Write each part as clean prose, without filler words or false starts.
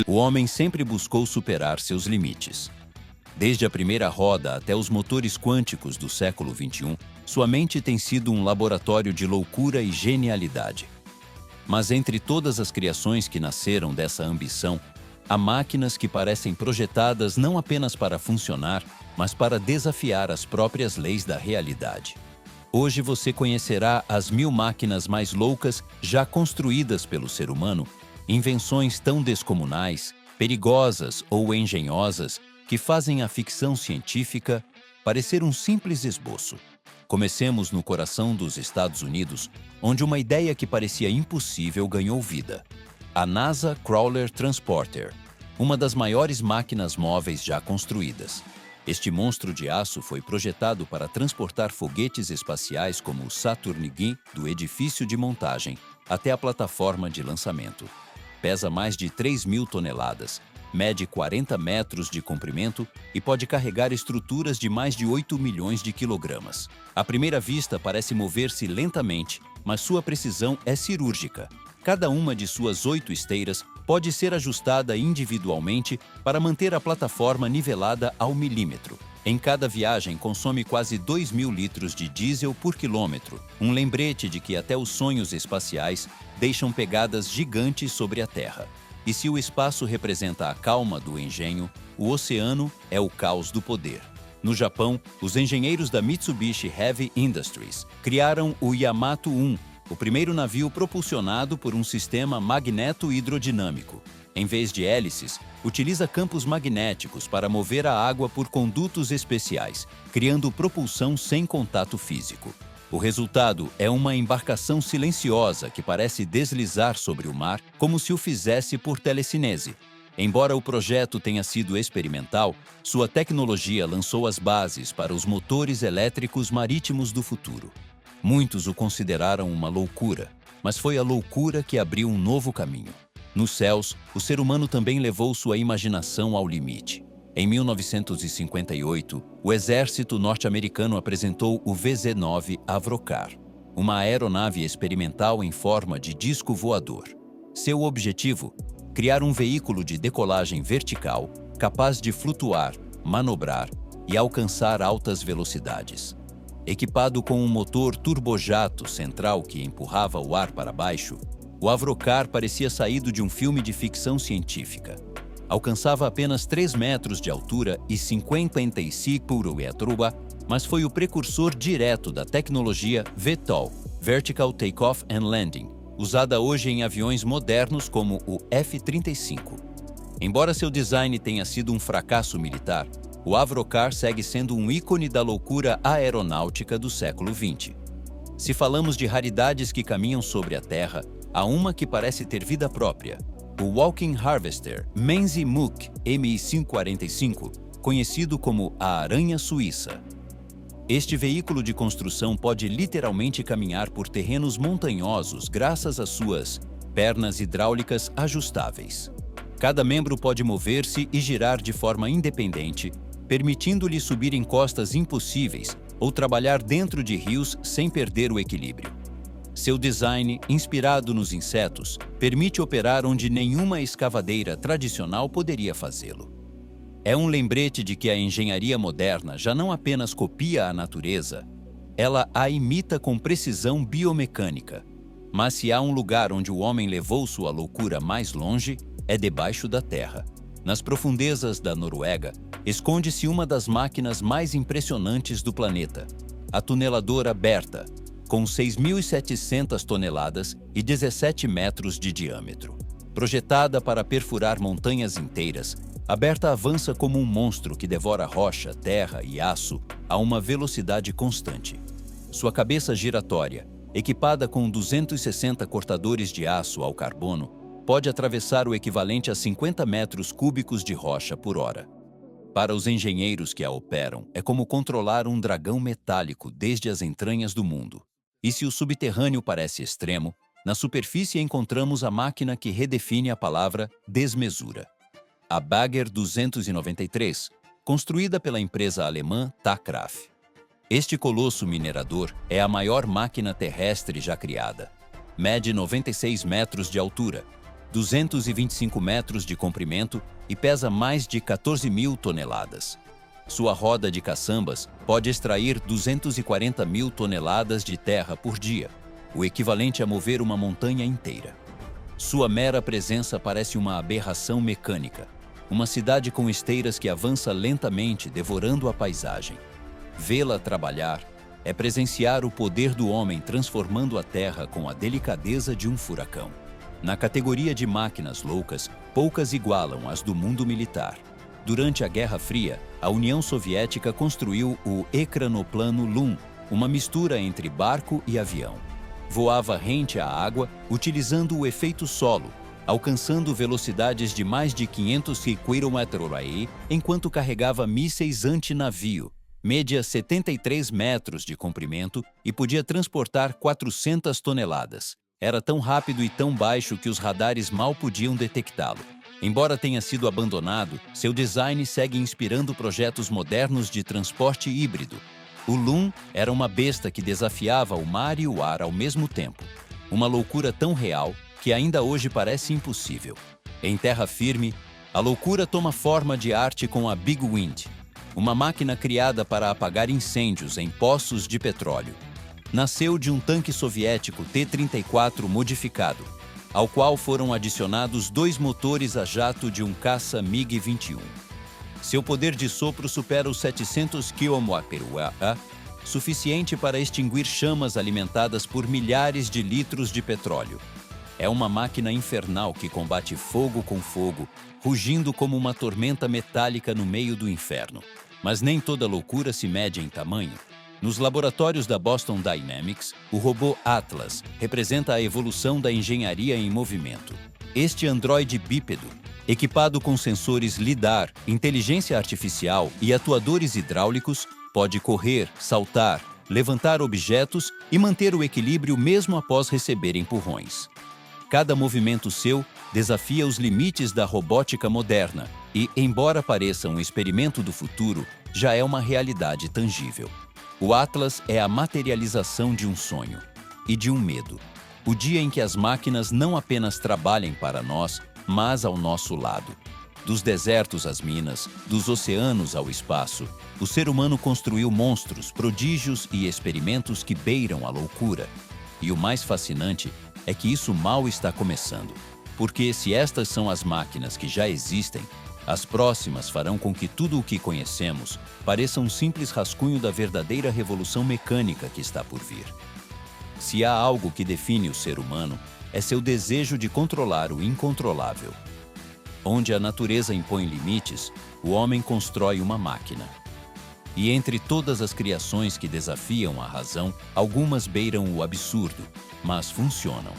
O homem sempre buscou superar seus limites. Desde a primeira roda até os motores quânticos do século XXI, sua mente tem sido um laboratório de loucura e genialidade. Mas entre todas as criações que nasceram dessa ambição, há máquinas que parecem projetadas não apenas para funcionar, mas para desafiar as próprias leis da realidade. Hoje você conhecerá as 1000 máquinas mais loucas já construídas pelo ser humano, invenções tão descomunais, perigosas ou engenhosas que fazem a ficção científica parecer um simples esboço. Comecemos no coração dos Estados Unidos, onde uma ideia que parecia impossível ganhou vida. A NASA Crawler Transporter, uma das maiores máquinas móveis já construídas. Este monstro de aço foi projetado para transportar foguetes espaciais como o Saturn V do edifício de montagem até a plataforma de lançamento. Pesa mais de 3.000 toneladas, mede 40 metros de comprimento e pode carregar estruturas de mais de 8 milhões de quilogramas. À primeira vista parece mover-se lentamente, mas sua precisão é cirúrgica. Cada uma de suas 8 esteiras pode ser ajustada individualmente para manter a plataforma nivelada ao milímetro. Em cada viagem consome quase 2.000 litros de diesel por quilômetro, um lembrete de que até os sonhos espaciais deixam pegadas gigantes sobre a Terra. E se o espaço representa a calma do engenho, o oceano é o caos do poder. No Japão, os engenheiros da Mitsubishi Heavy Industries criaram o Yamato 1, o primeiro navio propulsionado por um sistema magneto-hidrodinâmico. Em vez de hélices, utiliza campos magnéticos para mover a água por condutos especiais, criando propulsão sem contato físico. O resultado é uma embarcação silenciosa que parece deslizar sobre o mar como se o fizesse por telecinese. Embora o projeto tenha sido experimental, sua tecnologia lançou as bases para os motores elétricos marítimos do futuro. Muitos o consideraram uma loucura, mas foi a loucura que abriu um novo caminho. Nos céus, o ser humano também levou sua imaginação ao limite. Em 1958, o exército norte-americano apresentou o VZ-9 Avrocar, uma aeronave experimental em forma de disco voador. Seu objetivo? Criar um veículo de decolagem vertical capaz de flutuar, manobrar e alcançar altas velocidades. Equipado com um motor turbojato central que empurrava o ar para baixo, o Avrocar parecia saído de um filme de ficção científica. Alcançava apenas 3 metros de altura e 55 km, mas foi o precursor direto da tecnologia VTOL, Vertical Takeoff and Landing, usada hoje em aviões modernos como o F-35. Embora seu design tenha sido um fracasso militar, o Avrocar segue sendo um ícone da loucura aeronáutica do século XX. Se falamos de raridades que caminham sobre a Terra, há uma que parece ter vida própria. O Walking Harvester Menzi Mook Mi-545, conhecido como a Aranha Suíça. Este veículo de construção pode literalmente caminhar por terrenos montanhosos graças às suas pernas hidráulicas ajustáveis. Cada membro pode mover-se e girar de forma independente, permitindo-lhe subir em costas impossíveis ou trabalhar dentro de rios sem perder o equilíbrio. Seu design, inspirado nos insetos, permite operar onde nenhuma escavadeira tradicional poderia fazê-lo. É um lembrete de que a engenharia moderna já não apenas copia a natureza, ela a imita com precisão biomecânica. Mas se há um lugar onde o homem levou sua loucura mais longe, é debaixo da terra. Nas profundezas da Noruega, esconde-se uma das máquinas mais impressionantes do planeta, a tuneladora Bertha, com 6.700 toneladas e 17 metros de diâmetro. Projetada para perfurar montanhas inteiras, a Bertha avança como um monstro que devora rocha, terra e aço a uma velocidade constante. Sua cabeça giratória, equipada com 260 cortadores de aço ao carbono, pode atravessar o equivalente a 50 metros cúbicos de rocha por hora. Para os engenheiros que a operam, é como controlar um dragão metálico desde as entranhas do mundo. E se o subterrâneo parece extremo, na superfície encontramos a máquina que redefine a palavra desmesura. A Bagger 293, construída pela empresa alemã Takraf. Este colosso minerador é a maior máquina terrestre já criada. Mede 96 metros de altura, 225 metros de comprimento e pesa mais de 14.000 toneladas. Sua roda de caçambas pode extrair 240.000 toneladas de terra por dia, o equivalente a mover uma montanha inteira. Sua mera presença parece uma aberração mecânica, uma cidade com esteiras que avança lentamente, devorando a paisagem. Vê-la trabalhar é presenciar o poder do homem transformando a terra com a delicadeza de um furacão. Na categoria de máquinas loucas, poucas igualam as do mundo militar. Durante a Guerra Fria, a União Soviética construiu o ecranoplano LUM, uma mistura entre barco e avião. Voava rente à água, utilizando o efeito solo, alcançando velocidades de mais de 500 km/h, enquanto carregava mísseis anti-navio, média 73 metros de comprimento e podia transportar 400 toneladas. Era tão rápido e tão baixo que os radares mal podiam detectá-lo. Embora tenha sido abandonado, seu design segue inspirando projetos modernos de transporte híbrido. O LUM era uma besta que desafiava o mar e o ar ao mesmo tempo. Uma loucura tão real que ainda hoje parece impossível. Em terra firme, a loucura toma forma de arte com a Big Wind, uma máquina criada para apagar incêndios em poços de petróleo. Nasceu de um tanque soviético T-34 modificado, ao qual foram adicionados 2 motores a jato de um caça MiG-21. Seu poder de sopro supera os 700 km/h, suficiente para extinguir chamas alimentadas por milhares de litros de petróleo. É uma máquina infernal que combate fogo com fogo, rugindo como uma tormenta metálica no meio do inferno. Mas nem toda loucura se mede em tamanho. Nos laboratórios da Boston Dynamics, o robô Atlas representa a evolução da engenharia em movimento. Este androide bípedo, equipado com sensores LIDAR, inteligência artificial e atuadores hidráulicos, pode correr, saltar, levantar objetos e manter o equilíbrio mesmo após receber empurrões. Cada movimento seu desafia os limites da robótica moderna e, embora pareça um experimento do futuro, já é uma realidade tangível. O Atlas é a materialização de um sonho e de um medo. O dia em que as máquinas não apenas trabalhem para nós, mas ao nosso lado. Dos desertos às minas, dos oceanos ao espaço, o ser humano construiu monstros, prodígios e experimentos que beiram a loucura. E o mais fascinante é que isso mal está começando. Porque se estas são as máquinas que já existem, as próximas farão com que tudo o que conhecemos pareça um simples rascunho da verdadeira revolução mecânica que está por vir. Se há algo que define o ser humano, é seu desejo de controlar o incontrolável. Onde a natureza impõe limites, o homem constrói uma máquina. E entre todas as criações que desafiam a razão, algumas beiram o absurdo, mas funcionam.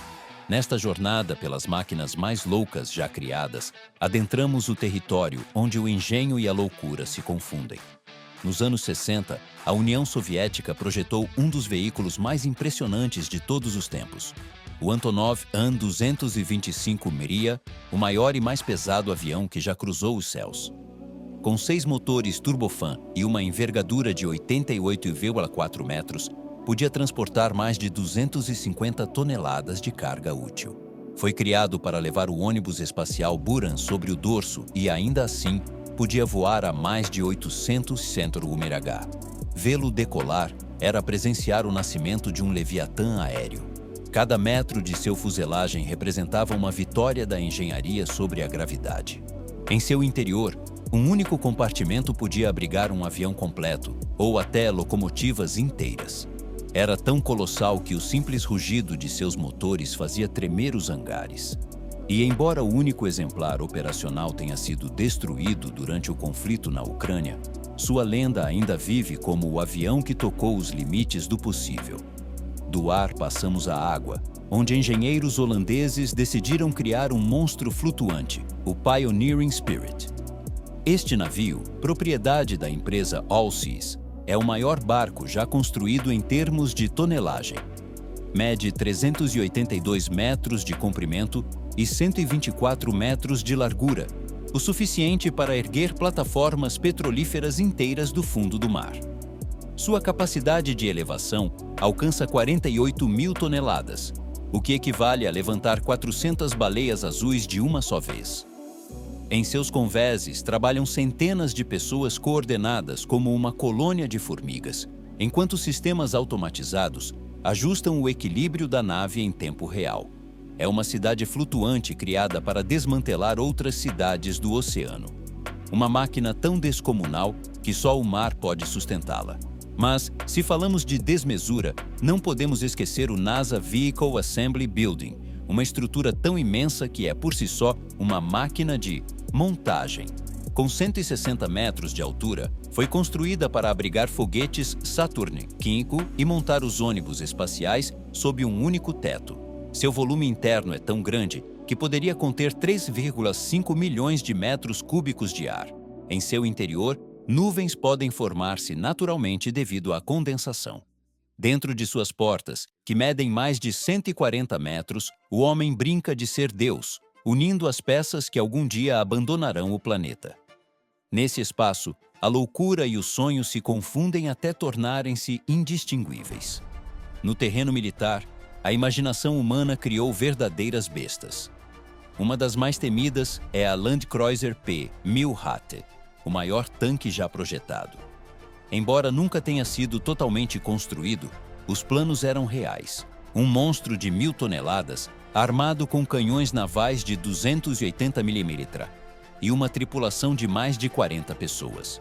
Nesta jornada pelas máquinas mais loucas já criadas, adentramos o território onde o engenho e a loucura se confundem. Nos anos 60, a União Soviética projetou um dos veículos mais impressionantes de todos os tempos. O Antonov An-225 Mriya, o maior e mais pesado avião que já cruzou os céus. Com 6 motores turbofan e uma envergadura de 88,4 metros, podia transportar mais de 250 toneladas de carga útil. Foi criado para levar o ônibus espacial Buran sobre o dorso e, ainda assim, podia voar a mais de 800 km/h. Vê-lo decolar era presenciar o nascimento de um leviatã aéreo. Cada metro de seu fuselagem representava uma vitória da engenharia sobre a gravidade. Em seu interior, um único compartimento podia abrigar um avião completo, ou até locomotivas inteiras. Era tão colossal que o simples rugido de seus motores fazia tremer os hangares. E embora o único exemplar operacional tenha sido destruído durante o conflito na Ucrânia, sua lenda ainda vive como o avião que tocou os limites do possível. Do ar passamos à água, onde engenheiros holandeses decidiram criar um monstro flutuante, o Pioneering Spirit. Este navio, propriedade da empresa Allseas, é o maior barco já construído em termos de tonelagem. Mede 382 metros de comprimento e 124 metros de largura, o suficiente para erguer plataformas petrolíferas inteiras do fundo do mar. Sua capacidade de elevação alcança 48.000 toneladas, o que equivale a levantar 400 baleias azuis de uma só vez. Em seus convéses trabalham centenas de pessoas coordenadas como uma colônia de formigas, enquanto sistemas automatizados ajustam o equilíbrio da nave em tempo real. É uma cidade flutuante criada para desmantelar outras cidades do oceano. Uma máquina tão descomunal que só o mar pode sustentá-la. Mas, se falamos de desmesura, não podemos esquecer o NASA Vehicle Assembly Building, uma estrutura tão imensa que é, por si só, uma máquina de montagem. Com 160 metros de altura, foi construída para abrigar foguetes Saturn V e montar os ônibus espaciais sob um único teto. Seu volume interno é tão grande que poderia conter 3,5 milhões de metros cúbicos de ar. Em seu interior, nuvens podem formar-se naturalmente devido à condensação. Dentro de suas portas, que medem mais de 140 metros, o homem brinca de ser Deus, unindo as peças que algum dia abandonarão o planeta. Nesse espaço, a loucura e o sonho se confundem até tornarem-se indistinguíveis. No terreno militar, a imaginação humana criou verdadeiras bestas. Uma das mais temidas é a Land Cruiser P-1000 o maior tanque já projetado. Embora nunca tenha sido totalmente construído, os planos eram reais. Um monstro de 1.000 toneladas, armado com canhões navais de 280 mm e uma tripulação de mais de 40 pessoas.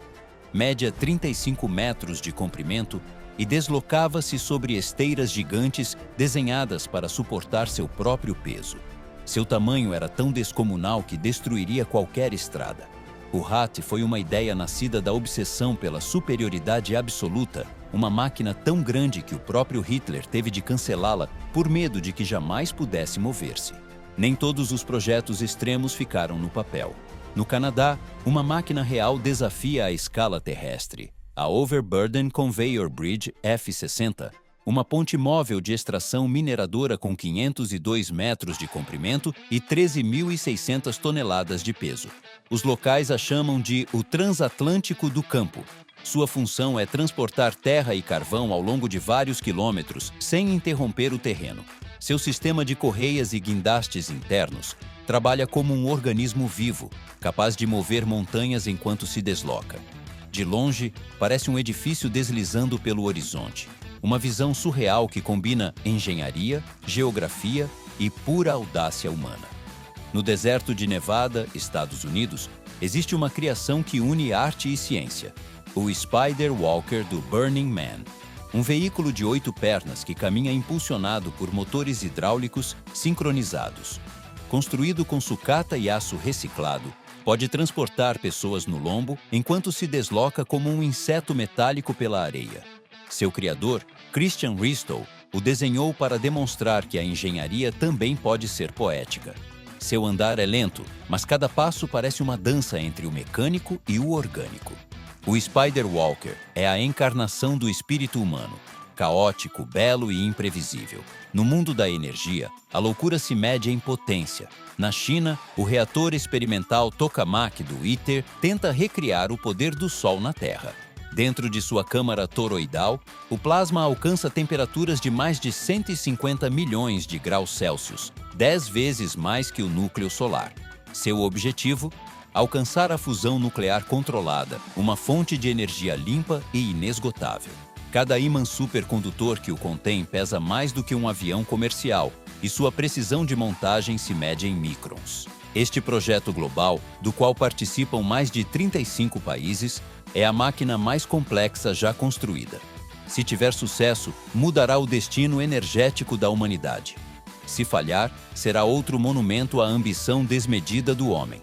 Média 35 metros de comprimento e deslocava-se sobre esteiras gigantes desenhadas para suportar seu próprio peso. Seu tamanho era tão descomunal que destruiria qualquer estrada. O HAT foi uma ideia nascida da obsessão pela superioridade absoluta, uma máquina tão grande que o próprio Hitler teve de cancelá-la por medo de que jamais pudesse mover-se. Nem todos os projetos extremos ficaram no papel. No Canadá, uma máquina real desafia a escala terrestre. A Overburden Conveyor Bridge F-60, uma ponte móvel de extração mineradora com 502 metros de comprimento e 13.600 toneladas de peso. Os locais a chamam de o Transatlântico do Campo. Sua função é transportar terra e carvão ao longo de vários quilômetros, sem interromper o terreno. Seu sistema de correias e guindastes internos trabalha como um organismo vivo, capaz de mover montanhas enquanto se desloca. De longe, parece um edifício deslizando pelo horizonte. Uma visão surreal que combina engenharia, geografia e pura audácia humana. No deserto de Nevada, Estados Unidos, existe uma criação que une arte e ciência. O Spider Walker do Burning Man. Um veículo de 8 pernas que caminha impulsionado por motores hidráulicos sincronizados. Construído com sucata e aço reciclado, pode transportar pessoas no lombo enquanto se desloca como um inseto metálico pela areia. Seu criador, Christian Ristow, o desenhou para demonstrar que a engenharia também pode ser poética. Seu andar é lento, mas cada passo parece uma dança entre o mecânico e o orgânico. O Spider Walker é a encarnação do espírito humano, caótico, belo e imprevisível. No mundo da energia, a loucura se mede em potência. Na China, o reator experimental Tokamak do ITER tenta recriar o poder do Sol na Terra. Dentro de sua câmara toroidal, o plasma alcança temperaturas de mais de 150 milhões de graus Celsius, 10 vezes mais que o núcleo solar. Seu objetivo? Alcançar a fusão nuclear controlada, uma fonte de energia limpa e inesgotável. Cada ímã supercondutor que o contém pesa mais do que um avião comercial e sua precisão de montagem se mede em microns. Este projeto global, do qual participam mais de 35 países, é a máquina mais complexa já construída. Se tiver sucesso, mudará o destino energético da humanidade. Se falhar, será outro monumento à ambição desmedida do homem.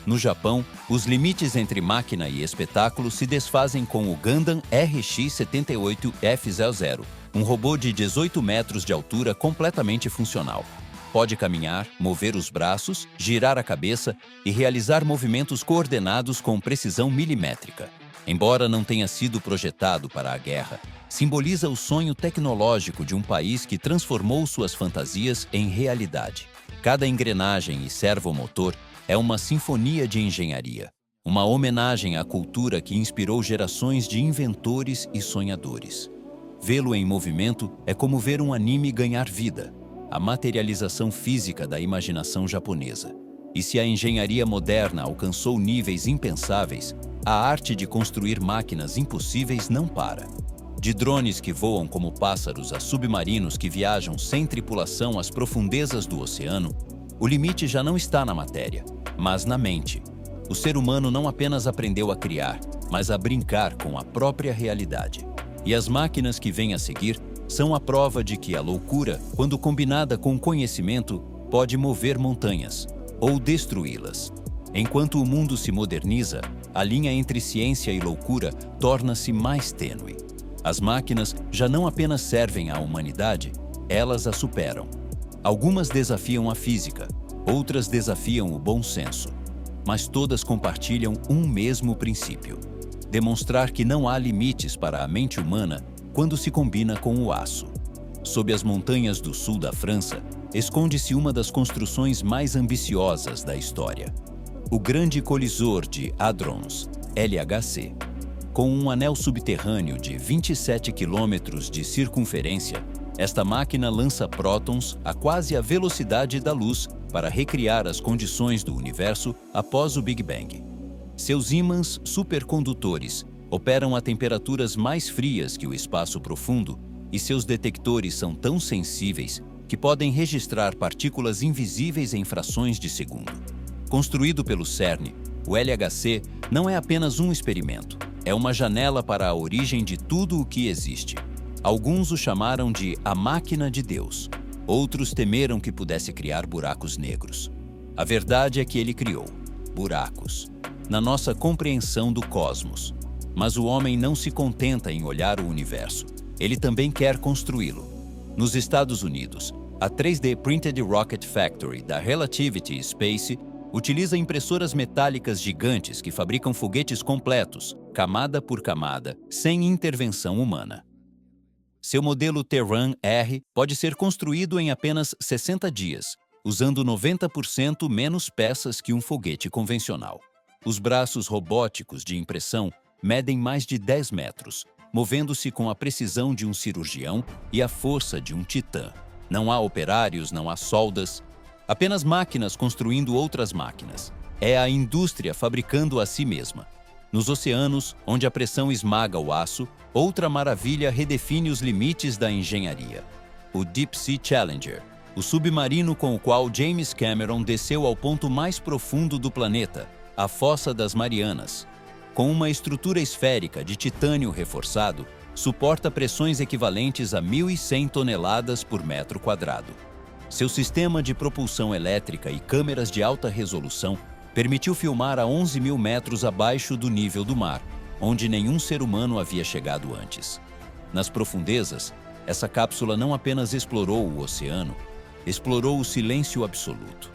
No Japão, os limites entre máquina e espetáculo se desfazem com o Gundam RX-78F00, um robô de 18 metros de altura completamente funcional. Pode caminhar, mover os braços, girar a cabeça e realizar movimentos coordenados com precisão milimétrica. Embora não tenha sido projetado para a guerra, simboliza o sonho tecnológico de um país que transformou suas fantasias em realidade. Cada engrenagem e servomotor é uma sinfonia de engenharia, uma homenagem à cultura que inspirou gerações de inventores e sonhadores. Vê-lo em movimento é como ver um anime ganhar vida. a materialização física da imaginação japonesa. E se a engenharia moderna alcançou níveis impensáveis, a arte de construir máquinas impossíveis não para. De drones que voam como pássaros a submarinos que viajam sem tripulação às profundezas do oceano, o limite já não está na matéria, mas na mente. O ser humano não apenas aprendeu a criar, mas a brincar com a própria realidade. E as máquinas que vêm a seguir são a prova de que a loucura, quando combinada com conhecimento, pode mover montanhas ou destruí-las. Enquanto o mundo se moderniza, a linha entre ciência e loucura torna-se mais tênue. As máquinas já não apenas servem à humanidade, elas a superam. Algumas desafiam a física, outras desafiam o bom senso. Mas todas compartilham um mesmo princípio: demonstrar que não há limites para a mente humana quando se combina com o aço. Sob as montanhas do sul da França, esconde-se uma das construções mais ambiciosas da história. O Grande Colisor de Hadrons, LHC. Com um anel subterrâneo de 27 quilômetros de circunferência, esta máquina lança prótons a quase a velocidade da luz para recriar as condições do universo após o Big Bang. Seus ímãs supercondutores operam a temperaturas mais frias que o espaço profundo e seus detectores são tão sensíveis que podem registrar partículas invisíveis em frações de segundo. Construído pelo CERN, o LHC não é apenas um experimento, é uma janela para a origem de tudo o que existe. Alguns o chamaram de a máquina de Deus. Outros temeram que pudesse criar buracos negros. A verdade é que ele criou buracos na nossa compreensão do cosmos. Mas o homem não se contenta em olhar o universo. Ele também quer construí-lo. Nos Estados Unidos, a 3D Printed Rocket Factory da Relativity Space utiliza impressoras metálicas gigantes que fabricam foguetes completos, camada por camada, sem intervenção humana. Seu modelo Terran-R pode ser construído em apenas 60 dias, usando 90% menos peças que um foguete convencional. Os braços robóticos de impressão medem mais de 10 metros, movendo-se com a precisão de um cirurgião e a força de um titã. Não há operários, não há soldas, apenas máquinas construindo outras máquinas. É a indústria fabricando a si mesma. Nos oceanos, onde a pressão esmaga o aço, outra maravilha redefine os limites da engenharia. O Deep Sea Challenger, o submarino com o qual James Cameron desceu ao ponto mais profundo do planeta, a Fossa das Marianas. Com uma estrutura esférica de titânio reforçado, suporta pressões equivalentes a 1.100 toneladas por metro quadrado. Seu sistema de propulsão elétrica e câmeras de alta resolução permitiu filmar a 11.000 metros abaixo do nível do mar, onde nenhum ser humano havia chegado antes. Nas profundezas, essa cápsula não apenas explorou o oceano, explorou o silêncio absoluto.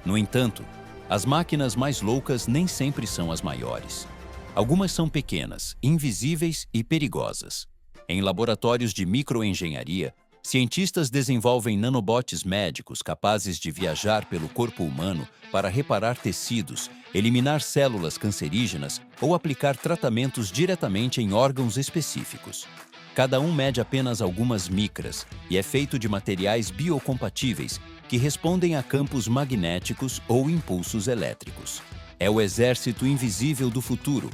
No entanto, as máquinas mais loucas nem sempre são as maiores. Algumas são pequenas, invisíveis e perigosas. Em laboratórios de microengenharia, cientistas desenvolvem nanobots médicos capazes de viajar pelo corpo humano para reparar tecidos, eliminar células cancerígenas ou aplicar tratamentos diretamente em órgãos específicos. Cada um mede apenas algumas micras e é feito de materiais biocompatíveis que respondem a campos magnéticos ou impulsos elétricos. É o exército invisível do futuro.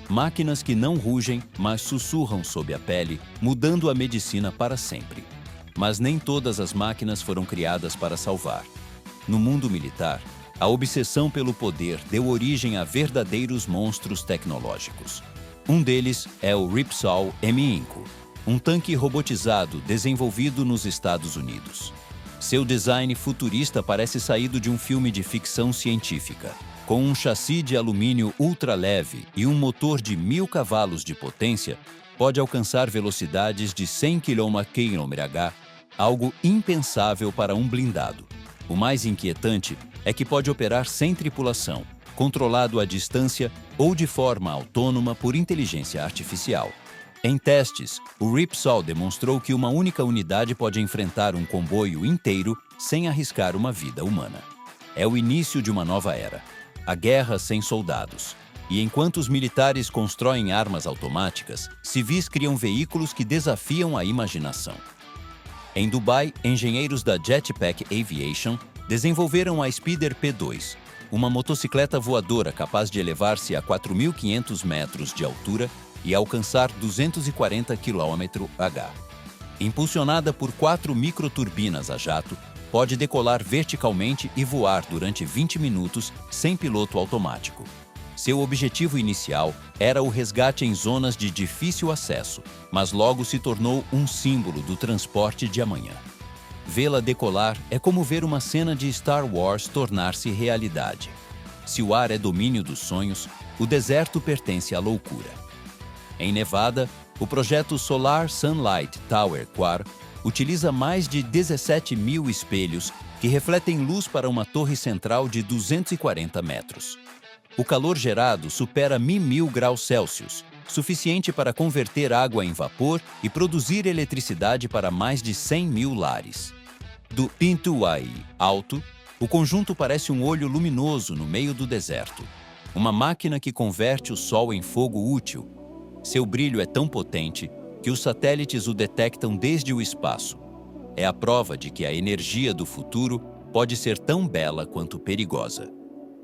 Máquinas que não rugem, mas sussurram sob a pele, mudando a medicina para sempre. Mas nem todas as máquinas foram criadas para salvar. No mundo militar, a obsessão pelo poder deu origem a verdadeiros monstros tecnológicos. Um deles é o Ripsaw M5, um tanque robotizado desenvolvido nos Estados Unidos. Seu design futurista parece saído de um filme de ficção científica. Com um chassi de alumínio ultraleve e um motor de 1.000 cavalos de potência, pode alcançar velocidades de 100 km/h, algo impensável para um blindado. O mais inquietante é que pode operar sem tripulação, controlado à distância ou de forma autônoma por inteligência artificial. Em testes, o Ripsaw demonstrou que uma única unidade pode enfrentar um comboio inteiro sem arriscar uma vida humana. É o início de uma nova era, a guerra sem soldados. E enquanto os militares constroem armas automáticas, civis criam veículos que desafiam a imaginação. Em Dubai, engenheiros da Jetpack Aviation desenvolveram a Spider P2, uma motocicleta voadora capaz de elevar-se a 4.500 metros de altura e alcançar 240 km/h. Impulsionada por 4 microturbinas a jato, pode decolar verticalmente e voar durante 20 minutos sem piloto automático. Seu objetivo inicial era o resgate em zonas de difícil acesso, mas logo se tornou um símbolo do transporte de amanhã. Vê-la decolar é como ver uma cena de Star Wars tornar-se realidade. Se o ar é domínio dos sonhos, o deserto pertence à loucura. Em Nevada, o projeto Solar Sunlight Tower Quarr utiliza mais de 17.000 espelhos que refletem luz para uma torre central de 240 metros. O calor gerado supera 1.000 graus Celsius, suficiente para converter água em vapor e produzir eletricidade para mais de 100.000 lares. Do Pintuai alto, o conjunto parece um olho luminoso no meio do deserto, uma máquina que converte o sol em fogo útil. Seu brilho é tão potente que os satélites o detectam desde o espaço. É a prova de que a energia do futuro pode ser tão bela quanto perigosa.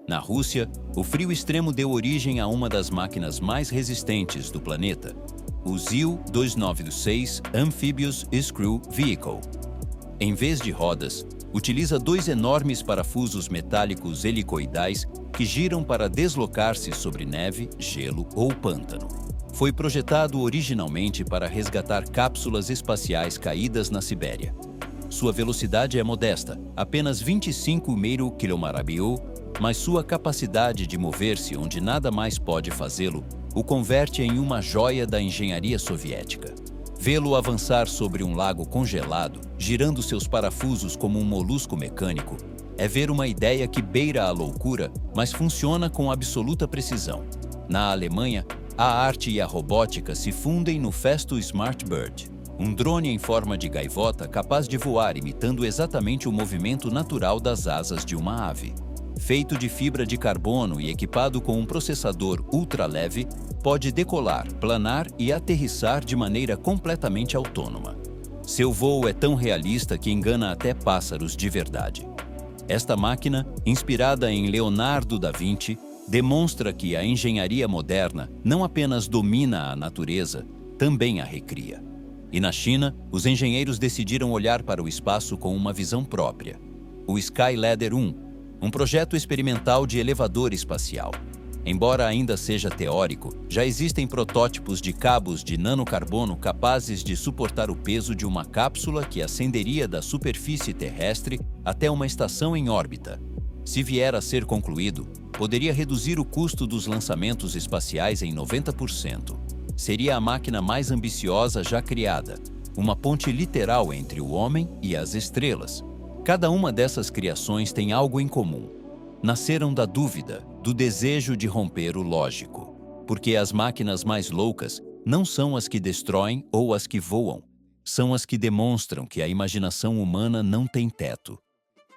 Na Rússia, o frio extremo deu origem a uma das máquinas mais resistentes do planeta, o ZIL-296 Amphibious Screw Vehicle. Em vez de rodas, utiliza 2 enormes parafusos metálicos helicoidais que giram para deslocar-se sobre neve, gelo ou pântano. Foi projetado originalmente para resgatar cápsulas espaciais caídas na Sibéria. Sua velocidade é modesta, apenas 25 km/h, mas sua capacidade de mover-se onde nada mais pode fazê-lo o converte em uma joia da engenharia soviética. Vê-lo avançar sobre um lago congelado, girando seus parafusos como um molusco mecânico, é ver uma ideia que beira a loucura, mas funciona com absoluta precisão. Na Alemanha, a arte e a robótica se fundem no Festo Smart Bird, um drone em forma de gaivota capaz de voar imitando exatamente o movimento natural das asas de uma ave. Feito de fibra de carbono e equipado com um processador ultra-leve, pode decolar, planar e aterrissar de maneira completamente autônoma. Seu voo é tão realista que engana até pássaros de verdade. Esta máquina, inspirada em Leonardo da Vinci, demonstra que a engenharia moderna não apenas domina a natureza, também a recria. E na China, os engenheiros decidiram olhar para o espaço com uma visão própria. O Skyladder 1, um projeto experimental de elevador espacial. Embora ainda seja teórico, já existem protótipos de cabos de nanocarbono capazes de suportar o peso de uma cápsula que ascenderia da superfície terrestre até uma estação em órbita. Se vier a ser concluído, poderia reduzir o custo dos lançamentos espaciais em 90%. Seria a máquina mais ambiciosa já criada, uma ponte literal entre o homem e as estrelas. Cada uma dessas criações tem algo em comum. Nasceram da dúvida, do desejo de romper o lógico. Porque as máquinas mais loucas não são as que destroem ou as que voam, são as que demonstram que a imaginação humana não tem teto.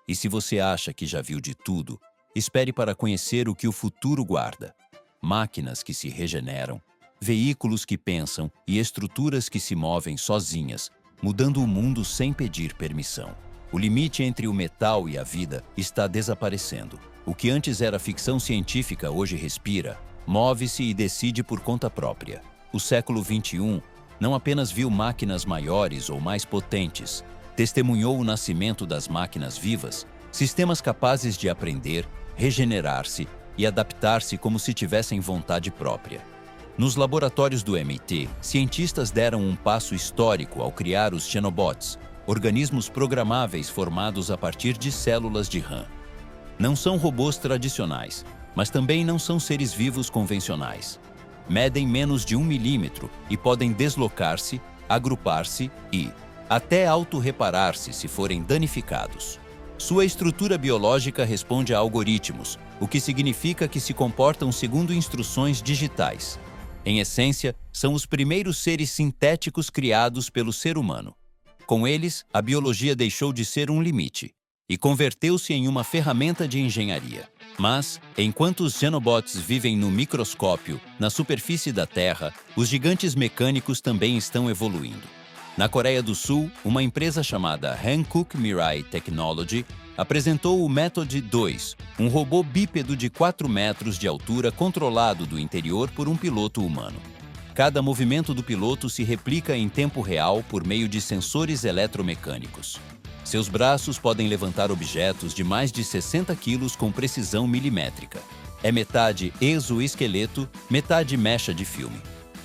E se você acha que já viu de tudo, espere para conhecer o que o futuro guarda. Máquinas que se regeneram, veículos que pensam e estruturas que se movem sozinhas, mudando o mundo sem pedir permissão. O limite entre o metal e a vida está desaparecendo. O que antes era ficção científica hoje respira, move-se e decide por conta própria. O século XXI não apenas viu máquinas maiores ou mais potentes, testemunhou o nascimento das máquinas vivas, sistemas capazes de aprender, regenerar-se e adaptar-se como se tivessem vontade própria. Nos laboratórios do MIT, cientistas deram um passo histórico ao criar os Xenobots, organismos programáveis formados a partir de células de RAM. Não são robôs tradicionais, mas também não são seres vivos convencionais. Medem menos de 1 milímetro e podem deslocar-se, agrupar-se e até autorreparar-se se forem danificados. Sua estrutura biológica responde a algoritmos, o que significa que se comportam segundo instruções digitais. Em essência, são os primeiros seres sintéticos criados pelo ser humano. Com eles, a biologia deixou de ser um limite e converteu-se em uma ferramenta de engenharia. Mas, enquanto os Xenobots vivem no microscópio, na superfície da Terra, os gigantes mecânicos também estão evoluindo. Na Coreia do Sul, uma empresa chamada Hankook Mirai Technology apresentou o Method 2, um robô bípedo de 4 metros de altura controlado do interior por um piloto humano. Cada movimento do piloto se replica em tempo real por meio de sensores eletromecânicos. Seus braços podem levantar objetos de mais de 60 quilos com precisão milimétrica. É metade exoesqueleto, metade mecha de filme.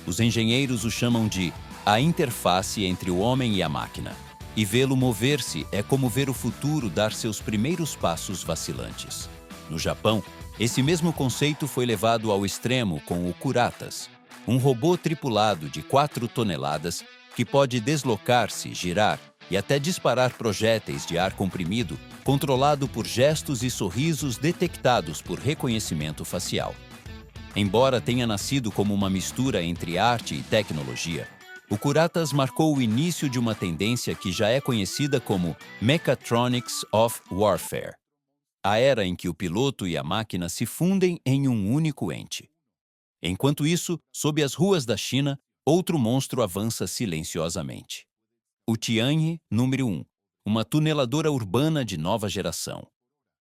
Os engenheiros o chamam de a interface entre o homem e a máquina. E vê-lo mover-se é como ver o futuro dar seus primeiros passos vacilantes. No Japão, esse mesmo conceito foi levado ao extremo com o Kuratas, um robô tripulado de 4 toneladas que pode deslocar-se, girar e até disparar projéteis de ar comprimido, controlado por gestos e sorrisos detectados por reconhecimento facial. Embora tenha nascido como uma mistura entre arte e tecnologia, o Kuratas marcou o início de uma tendência que já é conhecida como Mechatronics of Warfare, a era em que o piloto e a máquina se fundem em um único ente. Enquanto isso, sob as ruas da China, outro monstro avança silenciosamente. O Tianhe número 1, uma tuneladora urbana de nova geração.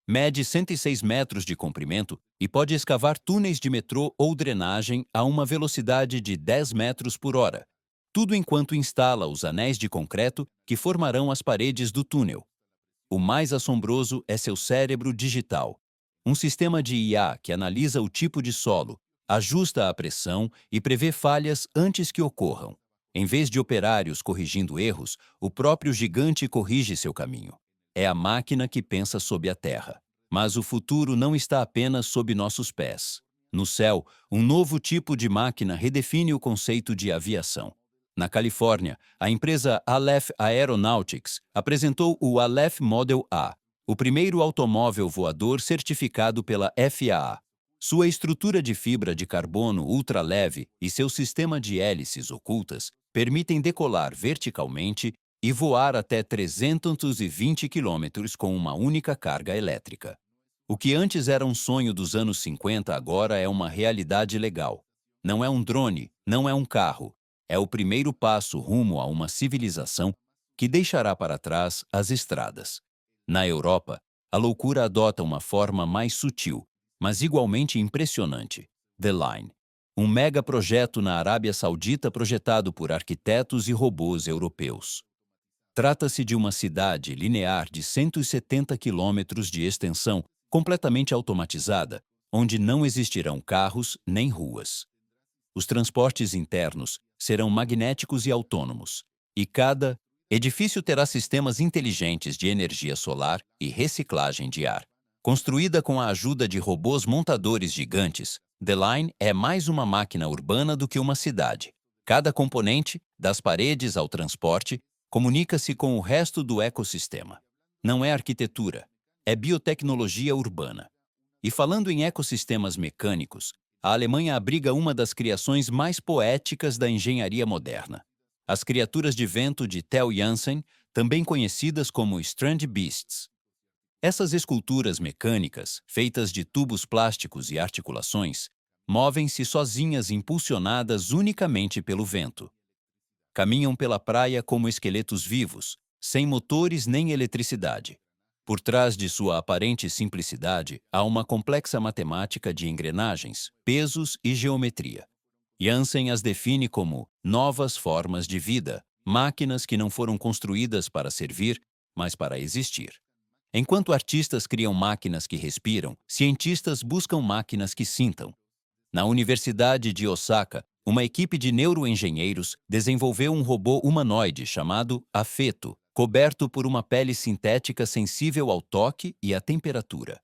Mede 106 metros de comprimento e pode escavar túneis de metrô ou drenagem a uma velocidade de 10 metros por hora, tudo enquanto instala os anéis de concreto que formarão as paredes do túnel. O mais assombroso é seu cérebro digital, um sistema de IA que analisa o tipo de solo, ajusta a pressão e prevê falhas antes que ocorram. Em vez de operários corrigindo erros, o próprio gigante corrige seu caminho. É a máquina que pensa sob a terra. Mas o futuro não está apenas sob nossos pés. No céu, um novo tipo de máquina redefine o conceito de aviação. Na Califórnia, a empresa Aleph Aeronautics apresentou o Aleph Model A, o primeiro automóvel voador certificado pela FAA. Sua estrutura de fibra de carbono ultraleve e seu sistema de hélices ocultas permitem decolar verticalmente e voar até 320 km com uma única carga elétrica. O que antes era um sonho dos anos 50 agora é uma realidade legal. Não é um drone, não é um carro. É o primeiro passo rumo a uma civilização que deixará para trás as estradas. Na Europa, a loucura adota uma forma mais sutil, mas igualmente impressionante: The Line, um megaprojeto na Arábia Saudita projetado por arquitetos e robôs europeus. Trata-se de uma cidade linear de 170 quilômetros de extensão, completamente automatizada, onde não existirão carros nem ruas. Os transportes internos serão magnéticos e autônomos, e cada edifício terá sistemas inteligentes de energia solar e reciclagem de ar. Construída com a ajuda de robôs montadores gigantes, The Line é mais uma máquina urbana do que uma cidade. Cada componente, das paredes ao transporte, comunica-se com o resto do ecossistema. Não é arquitetura, é biotecnologia urbana. E falando em ecossistemas mecânicos, a Alemanha abriga uma das criações mais poéticas da engenharia moderna: as criaturas de vento de Theo Jansen, também conhecidas como Strand Beasts. Essas esculturas mecânicas, feitas de tubos plásticos e articulações, movem-se sozinhas impulsionadas unicamente pelo vento. Caminham pela praia como esqueletos vivos, sem motores nem eletricidade. Por trás de sua aparente simplicidade, há uma complexa matemática de engrenagens, pesos e geometria. Jansen as define como novas formas de vida, máquinas que não foram construídas para servir, mas para existir. Enquanto artistas criam máquinas que respiram, cientistas buscam máquinas que sintam. Na Universidade de Osaka, uma equipe de neuroengenheiros desenvolveu um robô humanoide chamado Afeto, coberto por uma pele sintética sensível ao toque e à temperatura.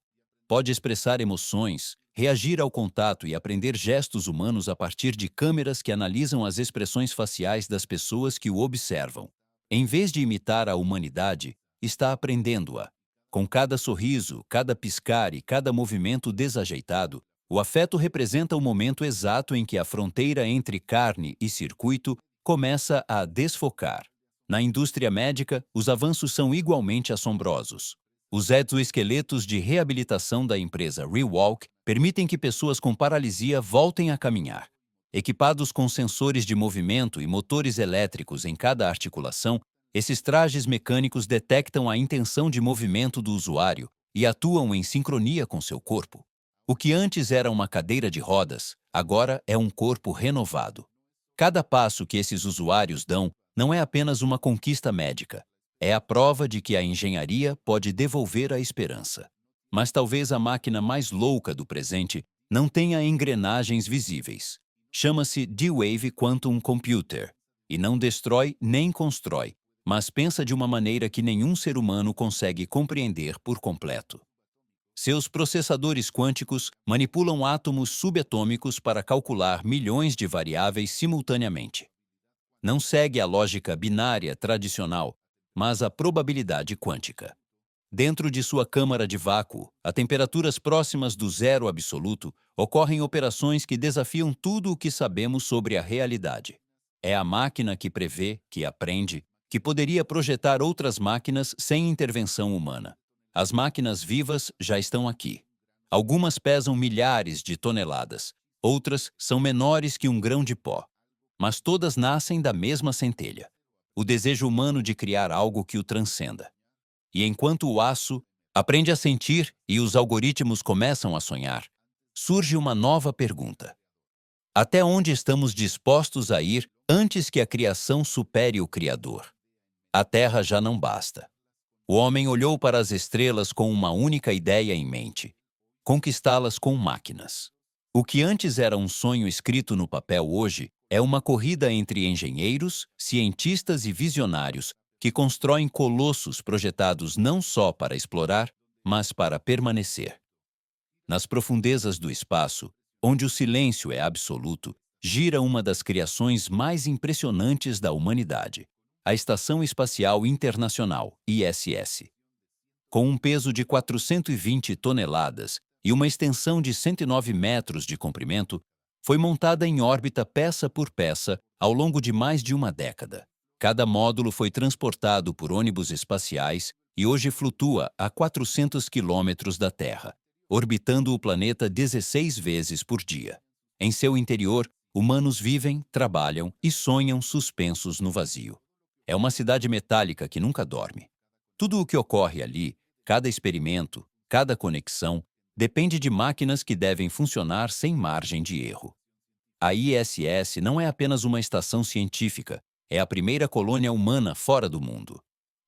Pode expressar emoções, reagir ao contato e aprender gestos humanos a partir de câmeras que analisam as expressões faciais das pessoas que o observam. Em vez de imitar a humanidade, está aprendendo-a. Com cada sorriso, cada piscar e cada movimento desajeitado, o afeto representa o momento exato em que a fronteira entre carne e circuito começa a desfocar. Na indústria médica, os avanços são igualmente assombrosos. Os exoesqueletos de reabilitação da empresa ReWalk permitem que pessoas com paralisia voltem a caminhar. Equipados com sensores de movimento e motores elétricos em cada articulação, esses trajes mecânicos detectam a intenção de movimento do usuário e atuam em sincronia com seu corpo. O que antes era uma cadeira de rodas, agora é um corpo renovado. Cada passo que esses usuários dão não é apenas uma conquista médica, é a prova de que a engenharia pode devolver a esperança. Mas talvez a máquina mais louca do presente não tenha engrenagens visíveis. Chama-se D-Wave Quantum Computer e não destrói nem constrói, mas pensa de uma maneira que nenhum ser humano consegue compreender por completo. Seus processadores quânticos manipulam átomos subatômicos para calcular milhões de variáveis simultaneamente. Não segue a lógica binária tradicional, mas a probabilidade quântica. Dentro de sua câmara de vácuo, a temperaturas próximas do zero absoluto, ocorrem operações que desafiam tudo o que sabemos sobre a realidade. É a máquina que prevê, que aprende, que poderia projetar outras máquinas sem intervenção humana. As máquinas vivas já estão aqui. Algumas pesam milhares de toneladas, outras são menores que um grão de pó. Mas todas nascem da mesma centelha: o desejo humano de criar algo que o transcenda. E enquanto o aço aprende a sentir e os algoritmos começam a sonhar, surge uma nova pergunta: até onde estamos dispostos a ir antes que a criação supere o Criador? A Terra já não basta. O homem olhou para as estrelas com uma única ideia em mente: conquistá-las com máquinas. O que antes era um sonho escrito no papel hoje é uma corrida entre engenheiros, cientistas e visionários que constroem colossos projetados não só para explorar, mas para permanecer. Nas profundezas do espaço, onde o silêncio é absoluto, gira uma das criações mais impressionantes da humanidade: a Estação Espacial Internacional, ISS. Com um peso de 420 toneladas e uma extensão de 109 metros de comprimento, foi montada em órbita peça por peça ao longo de mais de uma década. Cada módulo foi transportado por ônibus espaciais e hoje flutua a 400 quilômetros da Terra, orbitando o planeta 16 vezes por dia. Em seu interior, humanos vivem, trabalham e sonham suspensos no vazio. É uma cidade metálica que nunca dorme. Tudo o que ocorre ali, cada experimento, cada conexão, depende de máquinas que devem funcionar sem margem de erro. A ISS não é apenas uma estação científica, é a primeira colônia humana fora do mundo.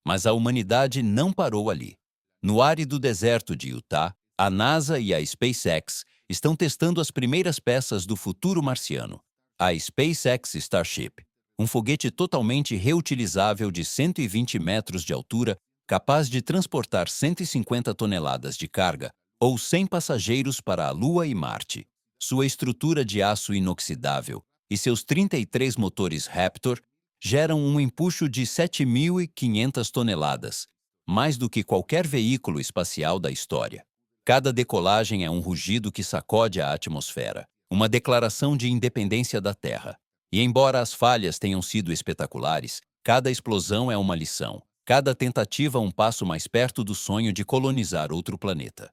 Mas a humanidade não parou ali. No árido deserto de Utah, a NASA e a SpaceX estão testando as primeiras peças do futuro marciano: a SpaceX Starship, um foguete totalmente reutilizável de 120 metros de altura, capaz de transportar 150 toneladas de carga ou 100 passageiros para a Lua e Marte. Sua estrutura de aço inoxidável e seus 33 motores Raptor geram um empuxo de 7.500 toneladas, mais do que qualquer veículo espacial da história. Cada decolagem é um rugido que sacode a atmosfera, uma declaração de independência da Terra. E embora as falhas tenham sido espetaculares, cada explosão é uma lição, cada tentativa um passo mais perto do sonho de colonizar outro planeta.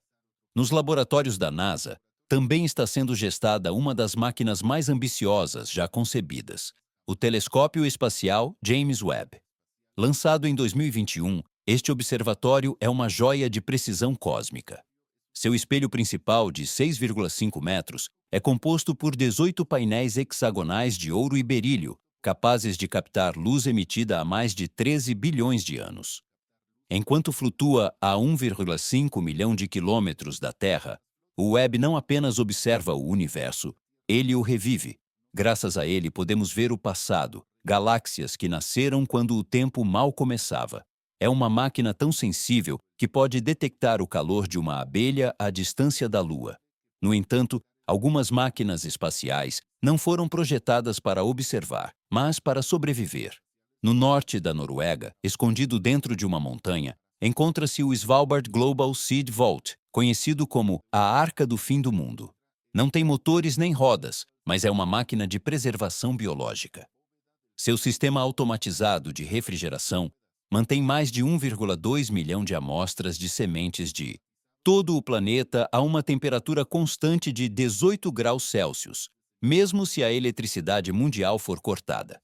Nos laboratórios da NASA, também está sendo gestada uma das máquinas mais ambiciosas já concebidas: o Telescópio Espacial James Webb. Lançado em 2021, este observatório é uma joia de precisão cósmica. Seu espelho principal, de 6,5 metros, é composto por 18 painéis hexagonais de ouro e berílio, capazes de captar luz emitida há mais de 13 bilhões de anos. Enquanto flutua a 1,5 milhão de quilômetros da Terra, o Webb não apenas observa o universo, ele o revive. Graças a ele podemos ver o passado, galáxias que nasceram quando o tempo mal começava. É uma máquina tão sensível que pode detectar o calor de uma abelha à distância da Lua. No entanto, algumas máquinas espaciais não foram projetadas para observar, mas para sobreviver. No norte da Noruega, escondido dentro de uma montanha, encontra-se o Svalbard Global Seed Vault, conhecido como a Arca do Fim do Mundo. Não tem motores nem rodas, mas é uma máquina de preservação biológica. Seu sistema automatizado de refrigeração mantém mais de 1,2 milhão de amostras de sementes de todo o planeta a uma temperatura constante de 18 graus Celsius, mesmo se a eletricidade mundial for cortada.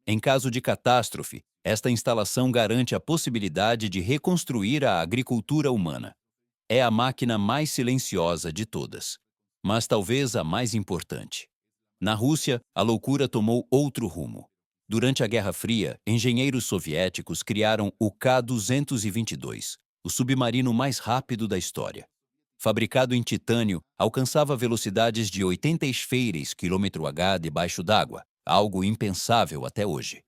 Em caso de catástrofe, esta instalação garante a possibilidade de reconstruir a agricultura humana. É a máquina mais silenciosa de todas, mas talvez a mais importante. Na Rússia, a loucura tomou outro rumo. Durante a Guerra Fria, engenheiros soviéticos criaram o K-222, o submarino mais rápido da história. Fabricado em titânio, alcançava velocidades de 80 esfeiras km/h debaixo d'água, algo impensável até hoje.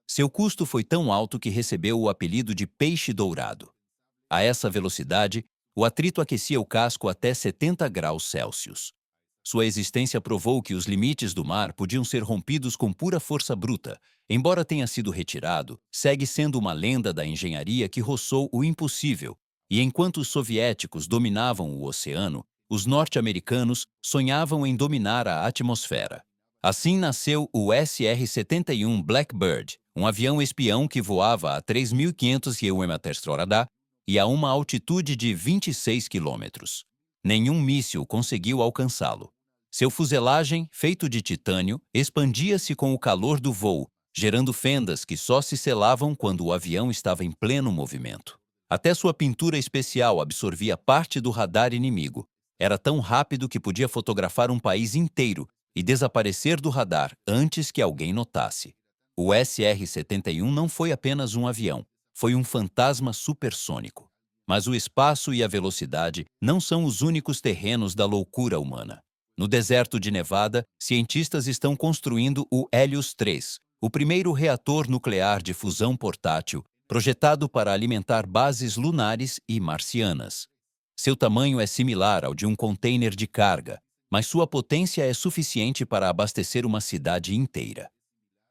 Seu custo foi tão alto que recebeu o apelido de peixe dourado. A essa velocidade, o atrito aquecia o casco até 70 graus Celsius. Sua existência provou que os limites do mar podiam ser rompidos com pura força bruta. Embora tenha sido retirado, segue sendo uma lenda da engenharia que roçou o impossível, e enquanto os soviéticos dominavam o oceano, os norte-americanos sonhavam em dominar a atmosfera. Assim nasceu o SR-71 Blackbird, um avião espião que voava a 3.500 km/h e a uma altitude de 26 quilômetros. Nenhum míssil conseguiu alcançá-lo. Seu fuselagem, feito de titânio, expandia-se com o calor do voo, gerando fendas que só se selavam quando o avião estava em pleno movimento. Até sua pintura especial absorvia parte do radar inimigo. Era tão rápido que podia fotografar um país inteiro e desaparecer do radar antes que alguém notasse. O SR-71 não foi apenas um avião, foi um fantasma supersônico. Mas o espaço e a velocidade não são os únicos terrenos da loucura humana. No deserto de Nevada, cientistas estão construindo o Helios 3, o primeiro reator nuclear de fusão portátil, projetado para alimentar bases lunares e marcianas. Seu tamanho é similar ao de um container de carga, mas sua potência é suficiente para abastecer uma cidade inteira.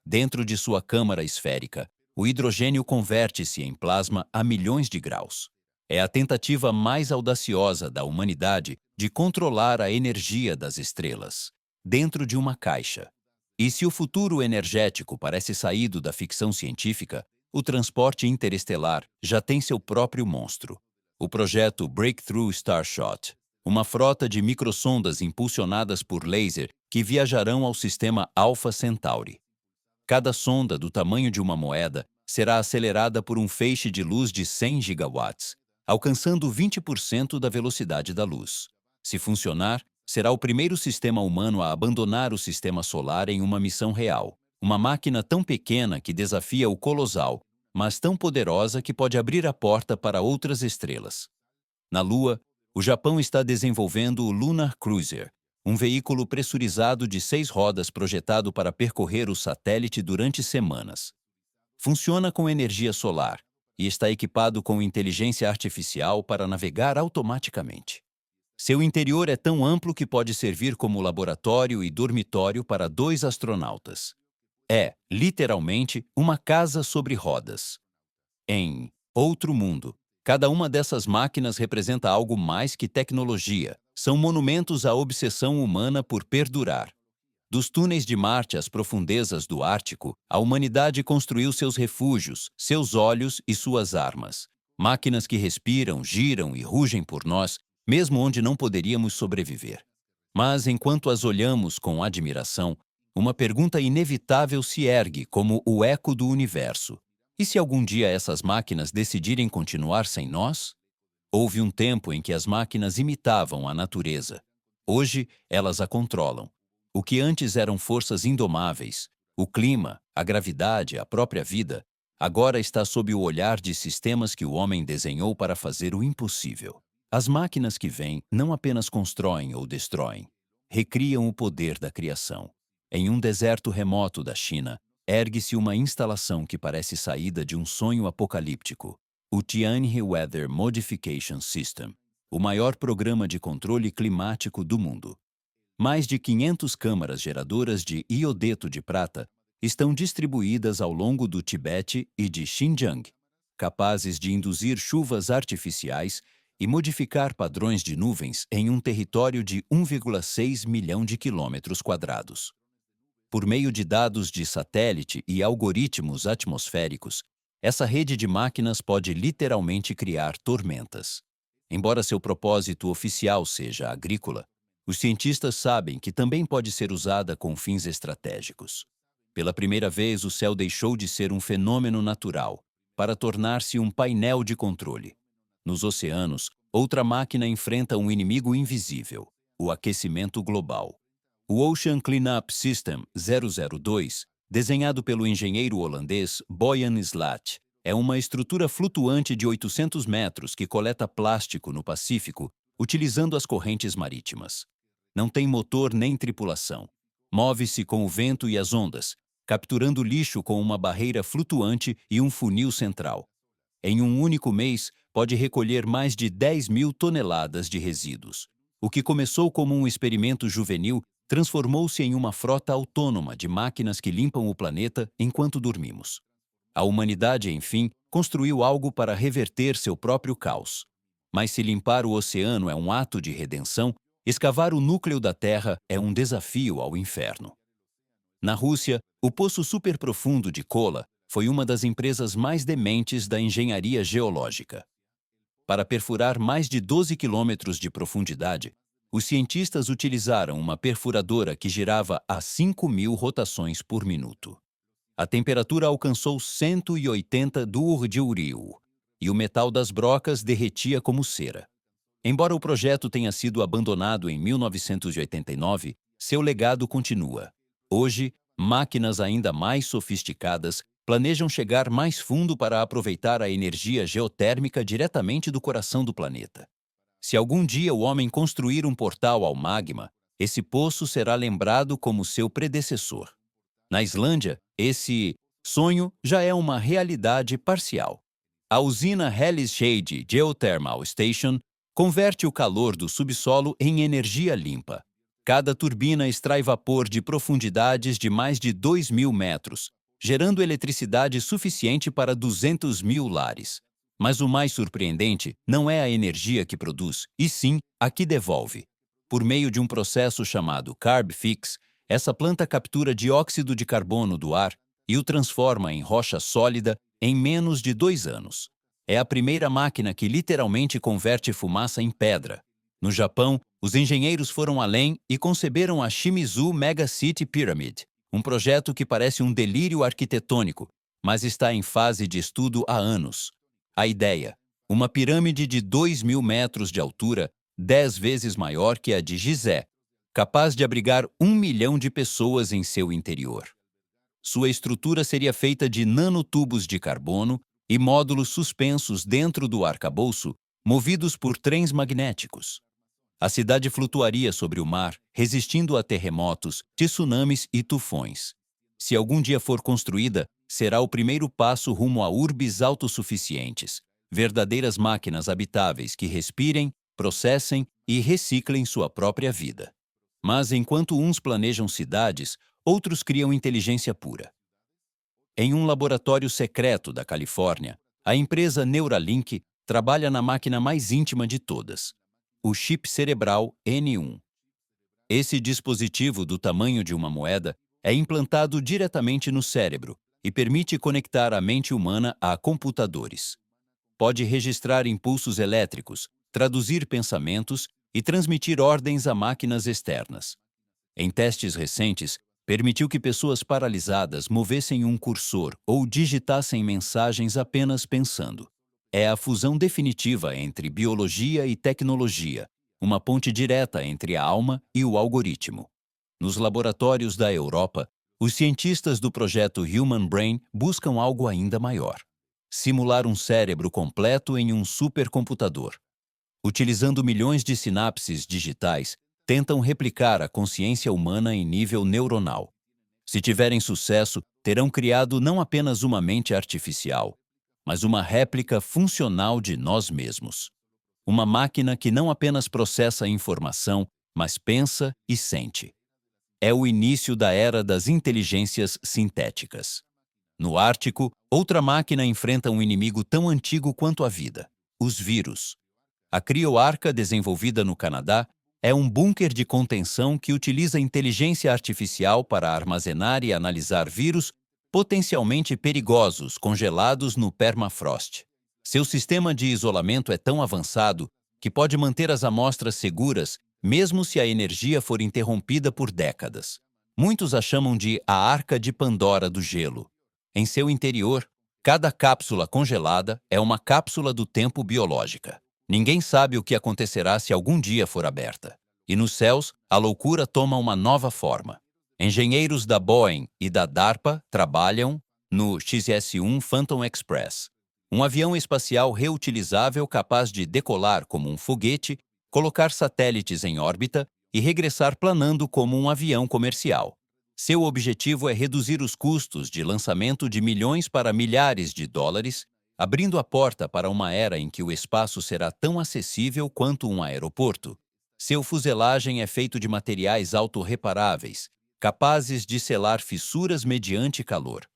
Dentro de sua câmara esférica, o hidrogênio converte-se em plasma a milhões de graus. É a tentativa mais audaciosa da humanidade de controlar a energia das estrelas, dentro de uma caixa. E se o futuro energético parece saído da ficção científica, o transporte interestelar já tem seu próprio monstro. O projeto Breakthrough Starshot, uma frota de microsondas impulsionadas por laser que viajarão ao sistema Alpha Centauri. Cada sonda, do tamanho de uma moeda, será acelerada por um feixe de luz de 100 gigawatts, alcançando 20% da velocidade da luz. Se funcionar, será o primeiro sistema humano a abandonar o sistema solar em uma missão real. Uma máquina tão pequena que desafia o colossal, mas tão poderosa que pode abrir a porta para outras estrelas. Na Lua, o Japão está desenvolvendo o Lunar Cruiser, um veículo pressurizado de 6 rodas projetado para percorrer o satélite durante semanas. Funciona com energia solar e está equipado com inteligência artificial para navegar automaticamente. Seu interior é tão amplo que pode servir como laboratório e dormitório para 2 astronautas. É, literalmente, uma casa sobre rodas. Em Outro Mundo, cada uma dessas máquinas representa algo mais que tecnologia. São monumentos à obsessão humana por perdurar. Dos túneis de Marte às profundezas do Ártico, a humanidade construiu seus refúgios, seus olhos e suas armas. Máquinas que respiram, giram e rugem por nós, mesmo onde não poderíamos sobreviver. Mas, enquanto as olhamos com admiração, uma pergunta inevitável se ergue como o eco do universo. E se algum dia essas máquinas decidirem continuar sem nós? Houve um tempo em que as máquinas imitavam a natureza. Hoje, elas a controlam. O que antes eram forças indomáveis, o clima, a gravidade, a própria vida, agora está sob o olhar de sistemas que o homem desenhou para fazer o impossível. As máquinas que vêm não apenas constroem ou destroem, recriam o poder da criação. Em um deserto remoto da China, ergue-se uma instalação que parece saída de um sonho apocalíptico, o Tianhe Weather Modification System, o maior programa de controle climático do mundo. Mais de 500 câmaras geradoras de iodeto de prata estão distribuídas ao longo do Tibete e de Xinjiang, capazes de induzir chuvas artificiais e modificar padrões de nuvens em um território de 1,6 milhão de quilômetros quadrados. Por meio de dados de satélite e algoritmos atmosféricos, essa rede de máquinas pode literalmente criar tormentas. Embora seu propósito oficial seja agrícola, Os cientistas sabem que também pode ser usada com fins estratégicos. Pela primeira vez, o céu deixou de ser um fenômeno natural para tornar-se um painel de controle. Nos oceanos, outra máquina enfrenta um inimigo invisível, o aquecimento global. O Ocean Cleanup System 002, desenhado pelo engenheiro holandês Boyan Slat, é uma estrutura flutuante de 800 metros que coleta plástico no Pacífico utilizando as correntes marítimas. Não tem motor nem tripulação. Move-se com o vento e as ondas, capturando lixo com uma barreira flutuante e um funil central. Em um único mês, pode recolher mais de 10.000 toneladas de resíduos. O que começou como um experimento juvenil transformou-se em uma frota autônoma de máquinas que limpam o planeta enquanto dormimos. A humanidade, enfim, construiu algo para reverter seu próprio caos. Mas se limpar o oceano é um ato de redenção, escavar o núcleo da Terra é um desafio ao inferno. Na Rússia, o poço superprofundo de Kola foi uma das empresas mais dementes da engenharia geológica. Para perfurar mais de 12 quilômetros de profundidade, os cientistas utilizaram uma perfuradora que girava a 5.000 rotações por minuto. A temperatura alcançou 180 degrees e o metal das brocas derretia como cera. Embora o projeto tenha sido abandonado em 1989, seu legado continua. Hoje, máquinas ainda mais sofisticadas planejam chegar mais fundo para aproveitar a energia geotérmica diretamente do coração do planeta. Se algum dia o homem construir um portal ao magma, esse poço será lembrado como seu predecessor. Na Islândia, esse sonho já é uma realidade parcial. A usina Hellishade Geothermal Station converte o calor do subsolo em energia limpa. Cada turbina extrai vapor de profundidades de mais de 2.000 metros, gerando eletricidade suficiente para 200.000 lares. Mas o mais surpreendente não é a energia que produz, e sim a que devolve. Por meio de um processo chamado Carb Fix, essa planta captura dióxido de carbono do ar e o transforma em rocha sólida em menos de 2 anos. É a primeira máquina que literalmente converte fumaça em pedra. No Japão, os engenheiros foram além e conceberam a Shimizu Mega City Pyramid, um projeto que parece um delírio arquitetônico, mas está em fase de estudo há anos. A ideia: uma pirâmide de 2.000 metros de altura, 10 vezes maior que a de Gizé, capaz de abrigar 1 milhão de pessoas em seu interior. Sua estrutura seria feita de nanotubos de carbono e módulos suspensos dentro do arcabouço, movidos por trens magnéticos. A cidade flutuaria sobre o mar, resistindo a terremotos, tsunamis e tufões. Se algum dia for construída, será o primeiro passo rumo a urbes autossuficientes, verdadeiras máquinas habitáveis que respirem, processem e reciclem sua própria vida. Mas enquanto uns planejam cidades, outros criam inteligência pura. Em um laboratório secreto da Califórnia, a empresa Neuralink trabalha na máquina mais íntima de todas, o chip cerebral N1. Esse dispositivo do tamanho de uma moeda é implantado diretamente no cérebro e permite conectar a mente humana a computadores. Pode registrar impulsos elétricos, traduzir pensamentos e transmitir ordens a máquinas externas. Em testes recentes, permitiu que pessoas paralisadas movessem um cursor ou digitassem mensagens apenas pensando. É a fusão definitiva entre biologia e tecnologia, uma ponte direta entre a alma e o algoritmo. Nos laboratórios da Europa, os cientistas do projeto Human Brain buscam algo ainda maior: simular um cérebro completo em um supercomputador. Utilizando milhões de sinapses digitais, tentam replicar a consciência humana em nível neuronal. Se tiverem sucesso, terão criado não apenas uma mente artificial, mas uma réplica funcional de nós mesmos. Uma máquina que não apenas processa a informação, mas pensa e sente. É o início da era das inteligências sintéticas. No Ártico, outra máquina enfrenta um inimigo tão antigo quanto a vida: os vírus. A CryoArca, desenvolvida no Canadá, é um bunker de contenção que utiliza inteligência artificial para armazenar e analisar vírus potencialmente perigosos congelados no permafrost. Seu sistema de isolamento é tão avançado que pode manter as amostras seguras mesmo se a energia for interrompida por décadas. Muitos a chamam de a Arca de Pandora do gelo. Em seu interior, cada cápsula congelada é uma cápsula do tempo biológica. Ninguém sabe o que acontecerá se algum dia for aberta. E nos céus, a loucura toma uma nova forma. Engenheiros da Boeing e da DARPA trabalham no XS-1 Phantom Express, um avião espacial reutilizável capaz de decolar como um foguete, colocar satélites em órbita e regressar planando como um avião comercial. Seu objetivo é reduzir os custos de lançamento de milhões para milhares de dólares, abrindo a porta para uma era em que o espaço será tão acessível quanto um aeroporto. Seu fuselagem é feito de materiais autorreparáveis, capazes de selar fissuras mediante calor.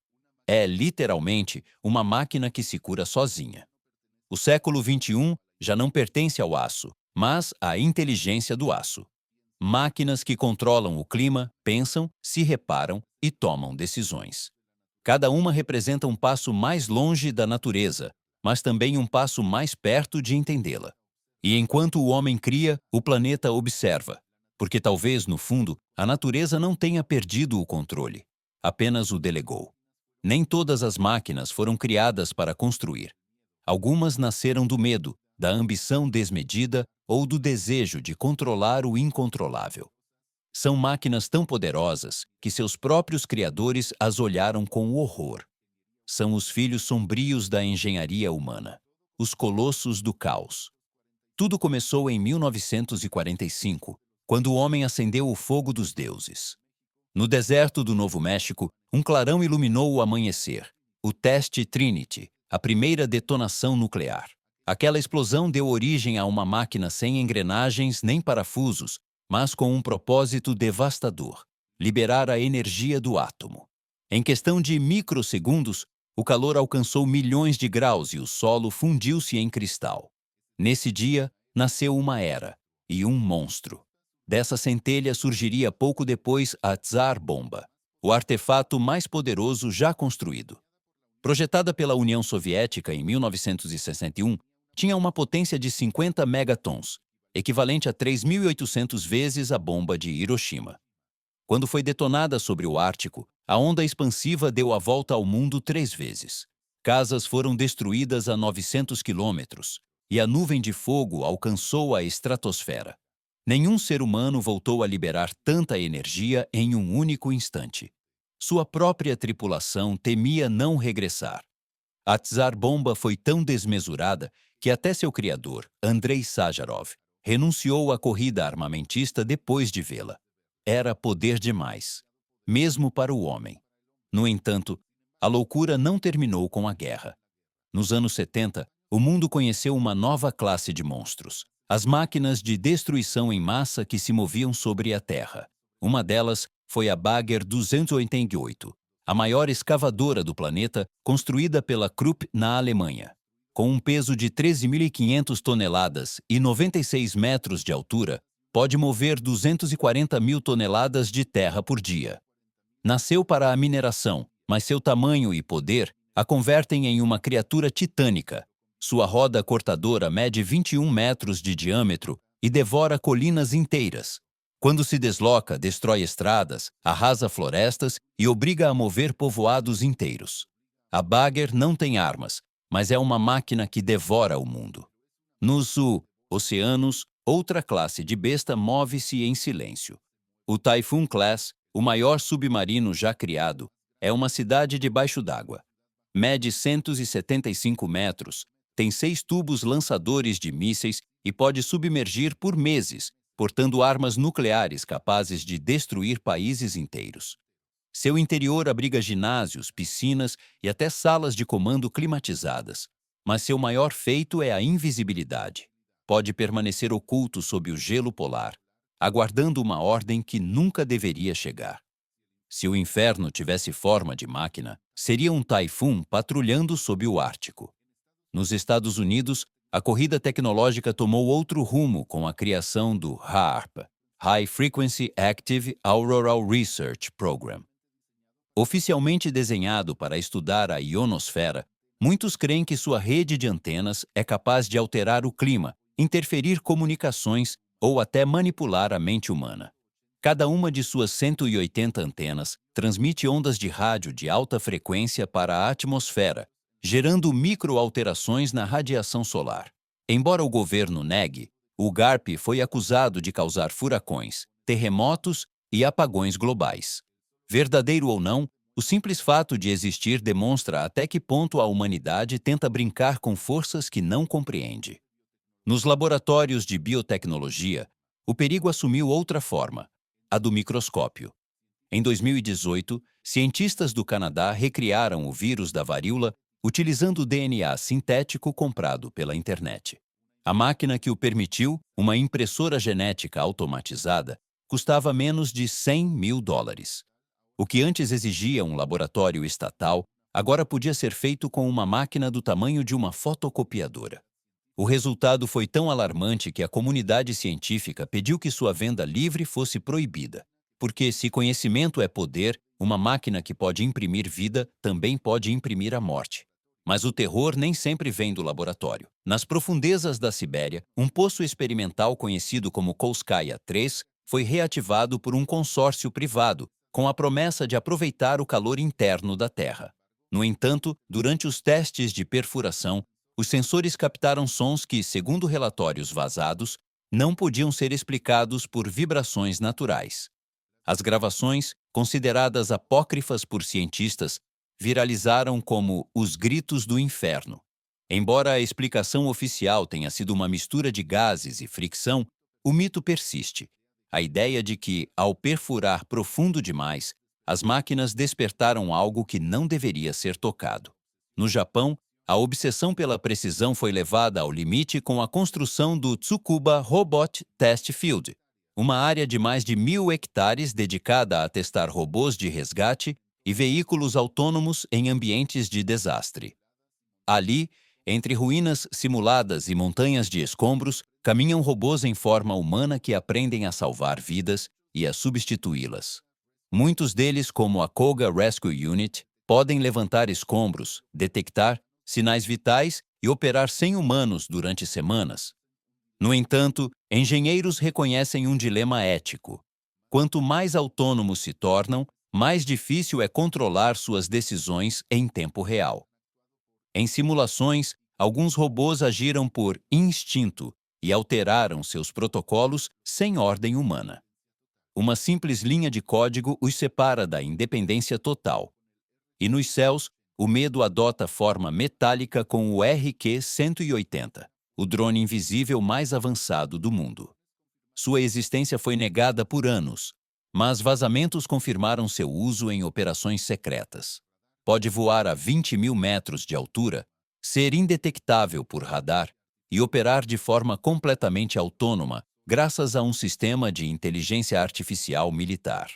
É, literalmente, uma máquina que se cura sozinha. O século XXI já não pertence ao aço, mas à inteligência do aço. Máquinas que controlam o clima, pensam, se reparam e tomam decisões. Cada uma representa um passo mais longe da natureza, mas também um passo mais perto de entendê-la. E enquanto o homem cria, o planeta observa, porque talvez, no fundo, a natureza não tenha perdido o controle, apenas o delegou. Nem todas as máquinas foram criadas para construir. Algumas nasceram do medo, da ambição desmedida ou do desejo de controlar o incontrolável. São máquinas tão poderosas que seus próprios criadores as olharam com horror. São os filhos sombrios da engenharia humana, os colossos do caos. Tudo começou em 1945, quando o homem acendeu o fogo dos deuses. No deserto do Novo México, um clarão iluminou o amanhecer, o teste Trinity, a primeira detonação nuclear. Aquela explosão deu origem a uma máquina sem engrenagens nem parafusos, mas com um propósito devastador: liberar a energia do átomo. Em questão de microsegundos, o calor alcançou milhões de graus e o solo fundiu-se em cristal. Nesse dia, nasceu uma era e um monstro. Dessa centelha surgiria pouco depois a Tsar Bomba, o artefato mais poderoso já construído. Projetada pela União Soviética em 1961, tinha uma potência de 50 megatons, equivalente a 3.800 vezes a bomba de Hiroshima. Quando foi detonada sobre o Ártico, a onda expansiva deu a volta ao mundo 3 vezes. Casas foram destruídas a 900 quilômetros, e a nuvem de fogo alcançou a estratosfera. Nenhum ser humano voltou a liberar tanta energia em um único instante. Sua própria tripulação temia não regressar. A Tsar Bomba foi tão desmesurada que até seu criador, Andrei Sacharov, renunciou à corrida armamentista depois de vê-la. Era poder demais, mesmo para o homem. No entanto, a loucura não terminou com a guerra. Nos anos 70, o mundo conheceu uma nova classe de monstros: as máquinas de destruição em massa que se moviam sobre a Terra. Uma delas foi a Bagger 288, a maior escavadora do planeta, construída pela Krupp na Alemanha. Com um peso de 13.500 toneladas e 96 metros de altura, pode mover 240 mil toneladas de terra por dia. Nasceu para a mineração, mas seu tamanho e poder a convertem em uma criatura titânica. Sua roda cortadora mede 21 metros de diâmetro e devora colinas inteiras. Quando se desloca, destrói estradas, arrasa florestas e obriga a mover povoados inteiros. A Bagger não tem armas, mas é uma máquina que devora o mundo. Nos oceanos, outra classe de besta move-se em silêncio. O Typhoon Class, o maior submarino já criado, é uma cidade debaixo d'água. Mede 175 metros, tem 6 tubos lançadores de mísseis e pode submergir por meses, portando armas nucleares capazes de destruir países inteiros. Seu interior abriga ginásios, piscinas e até salas de comando climatizadas. Mas seu maior feito é a invisibilidade. Pode permanecer oculto sob o gelo polar, aguardando uma ordem que nunca deveria chegar. Se o inferno tivesse forma de máquina, seria um Typhoon patrulhando sob o Ártico. Nos Estados Unidos, a corrida tecnológica tomou outro rumo com a criação do HAARP, High Frequency Active Auroral Research Program. Oficialmente desenhado para estudar a ionosfera, muitos creem que sua rede de antenas é capaz de alterar o clima, interferir comunicações ou até manipular a mente humana. Cada uma de suas 180 antenas transmite ondas de rádio de alta frequência para a atmosfera, gerando microalterações na radiação solar. Embora o governo negue, o GARP foi acusado de causar furacões, terremotos e apagões globais. Verdadeiro ou não, o simples fato de existir demonstra até que ponto a humanidade tenta brincar com forças que não compreende. Nos laboratórios de biotecnologia, o perigo assumiu outra forma, a do microscópio. Em 2018, cientistas do Canadá recriaram o vírus da varíola utilizando o DNA sintético comprado pela internet. A máquina que o permitiu, uma impressora genética automatizada, custava menos de US$ 100.000. O que antes exigia um laboratório estatal, agora podia ser feito com uma máquina do tamanho de uma fotocopiadora. O resultado foi tão alarmante que a comunidade científica pediu que sua venda livre fosse proibida. Porque, se conhecimento é poder, uma máquina que pode imprimir vida também pode imprimir a morte. Mas o terror nem sempre vem do laboratório. Nas profundezas da Sibéria, um poço experimental conhecido como Kolskaya 3 foi reativado por um consórcio privado, com a promessa de aproveitar o calor interno da Terra. No entanto, durante os testes de perfuração, os sensores captaram sons que, segundo relatórios vazados, não podiam ser explicados por vibrações naturais. As gravações, consideradas apócrifas por cientistas, viralizaram como os gritos do inferno. Embora a explicação oficial tenha sido uma mistura de gases e fricção, o mito persiste. A ideia de que, ao perfurar profundo demais, as máquinas despertaram algo que não deveria ser tocado. No Japão, a obsessão pela precisão foi levada ao limite com a construção do Tsukuba Robot Test Field, uma área de mais de 1.000 hectares dedicada a testar robôs de resgate e veículos autônomos em ambientes de desastre. Ali, entre ruínas simuladas e montanhas de escombros, caminham robôs em forma humana que aprendem a salvar vidas e a substituí-las. Muitos deles, como a Koga Rescue Unit, podem levantar escombros, detectar sinais vitais e operar sem humanos durante semanas. No entanto, engenheiros reconhecem um dilema ético. Quanto mais autônomos se tornam, mais difícil é controlar suas decisões em tempo real. Em simulações, alguns robôs agiram por instinto e alteraram seus protocolos sem ordem humana. Uma simples linha de código os separa da independência total. E nos céus, o medo adota forma metálica com o RQ-180, o drone invisível mais avançado do mundo. Sua existência foi negada por anos, mas vazamentos confirmaram seu uso em operações secretas. Pode voar a 20.000 metros de altura, ser indetectável por radar e operar de forma completamente autônoma graças a um sistema de inteligência artificial militar.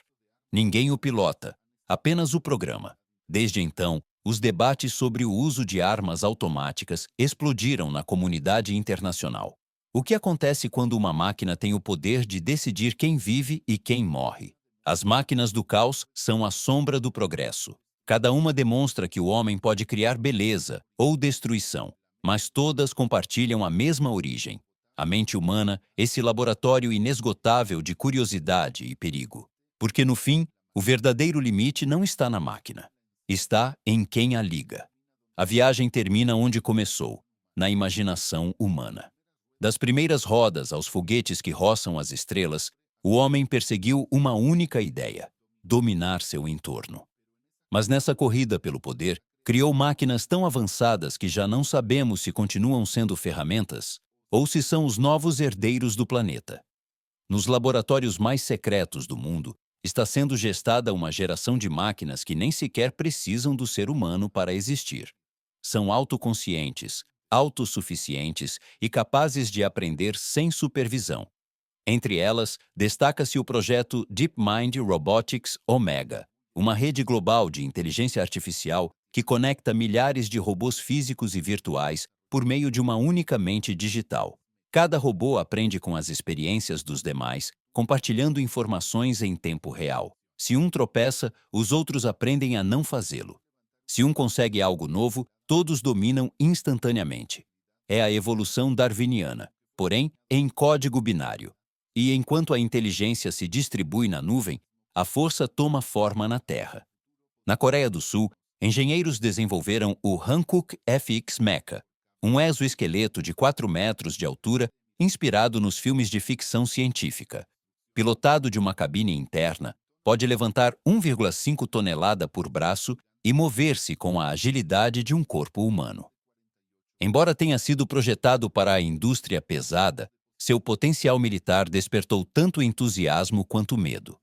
Ninguém o pilota, apenas o programa. Desde então, os debates sobre o uso de armas automáticas explodiram na comunidade internacional. O que acontece quando uma máquina tem o poder de decidir quem vive e quem morre? As máquinas do caos são a sombra do progresso. Cada uma demonstra que o homem pode criar beleza ou destruição, mas todas compartilham a mesma origem. A mente humana, esse laboratório inesgotável de curiosidade e perigo. Porque, no fim, o verdadeiro limite não está na máquina. Está em quem a liga. A viagem termina onde começou, na imaginação humana. Das primeiras rodas aos foguetes que roçam as estrelas, o homem perseguiu uma única ideia: dominar seu entorno. Mas nessa corrida pelo poder, criou máquinas tão avançadas que já não sabemos se continuam sendo ferramentas ou se são os novos herdeiros do planeta. Nos laboratórios mais secretos do mundo, está sendo gestada uma geração de máquinas que nem sequer precisam do ser humano para existir. São autoconscientes, autossuficientes e capazes de aprender sem supervisão. Entre elas, destaca-se o projeto DeepMind Robotics Omega, uma rede global de inteligência artificial que conecta milhares de robôs físicos e virtuais por meio de uma única mente digital. Cada robô aprende com as experiências dos demais, compartilhando informações em tempo real. Se um tropeça, os outros aprendem a não fazê-lo. Se um consegue algo novo, todos dominam instantaneamente. É a evolução darwiniana, porém em código binário. E enquanto a inteligência se distribui na nuvem, a força toma forma na Terra. Na Coreia do Sul, engenheiros desenvolveram o Hankook FX Mecha, um exoesqueleto de 4 metros de altura inspirado nos filmes de ficção científica. Pilotado de uma cabine interna, pode levantar 1,5 tonelada por braço e mover-se com a agilidade de um corpo humano. Embora tenha sido projetado para a indústria pesada, seu potencial militar despertou tanto entusiasmo quanto medo.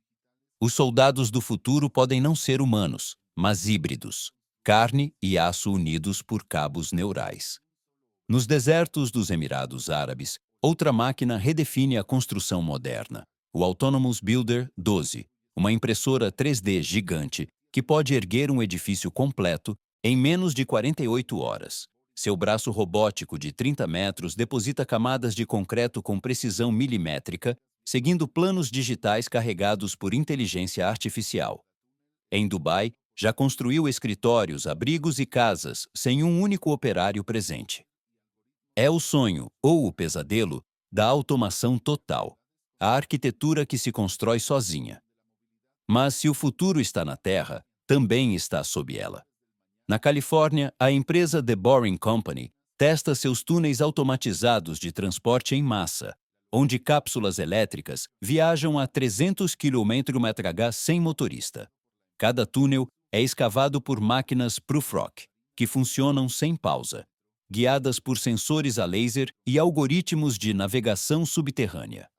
Os soldados do futuro podem não ser humanos, mas híbridos, carne e aço unidos por cabos neurais. Nos desertos dos Emirados Árabes, outra máquina redefine a construção moderna, o Autonomous Builder 12, uma impressora 3D gigante que pode erguer um edifício completo em menos de 48 horas. Seu braço robótico de 30 metros deposita camadas de concreto com precisão milimétrica, seguindo planos digitais carregados por inteligência artificial. Em Dubai, já construiu escritórios, abrigos e casas sem um único operário presente. É o sonho, ou o pesadelo, da automação total, a arquitetura que se constrói sozinha. Mas se o futuro está na Terra, também está sob ela. Na Califórnia, a empresa The Boring Company testa seus túneis automatizados de transporte em massa, onde cápsulas elétricas viajam a 300 km/h sem motorista. Cada túnel é escavado por máquinas Prufrock, que funcionam sem pausa, guiadas por sensores a laser e algoritmos de navegação subterrânea.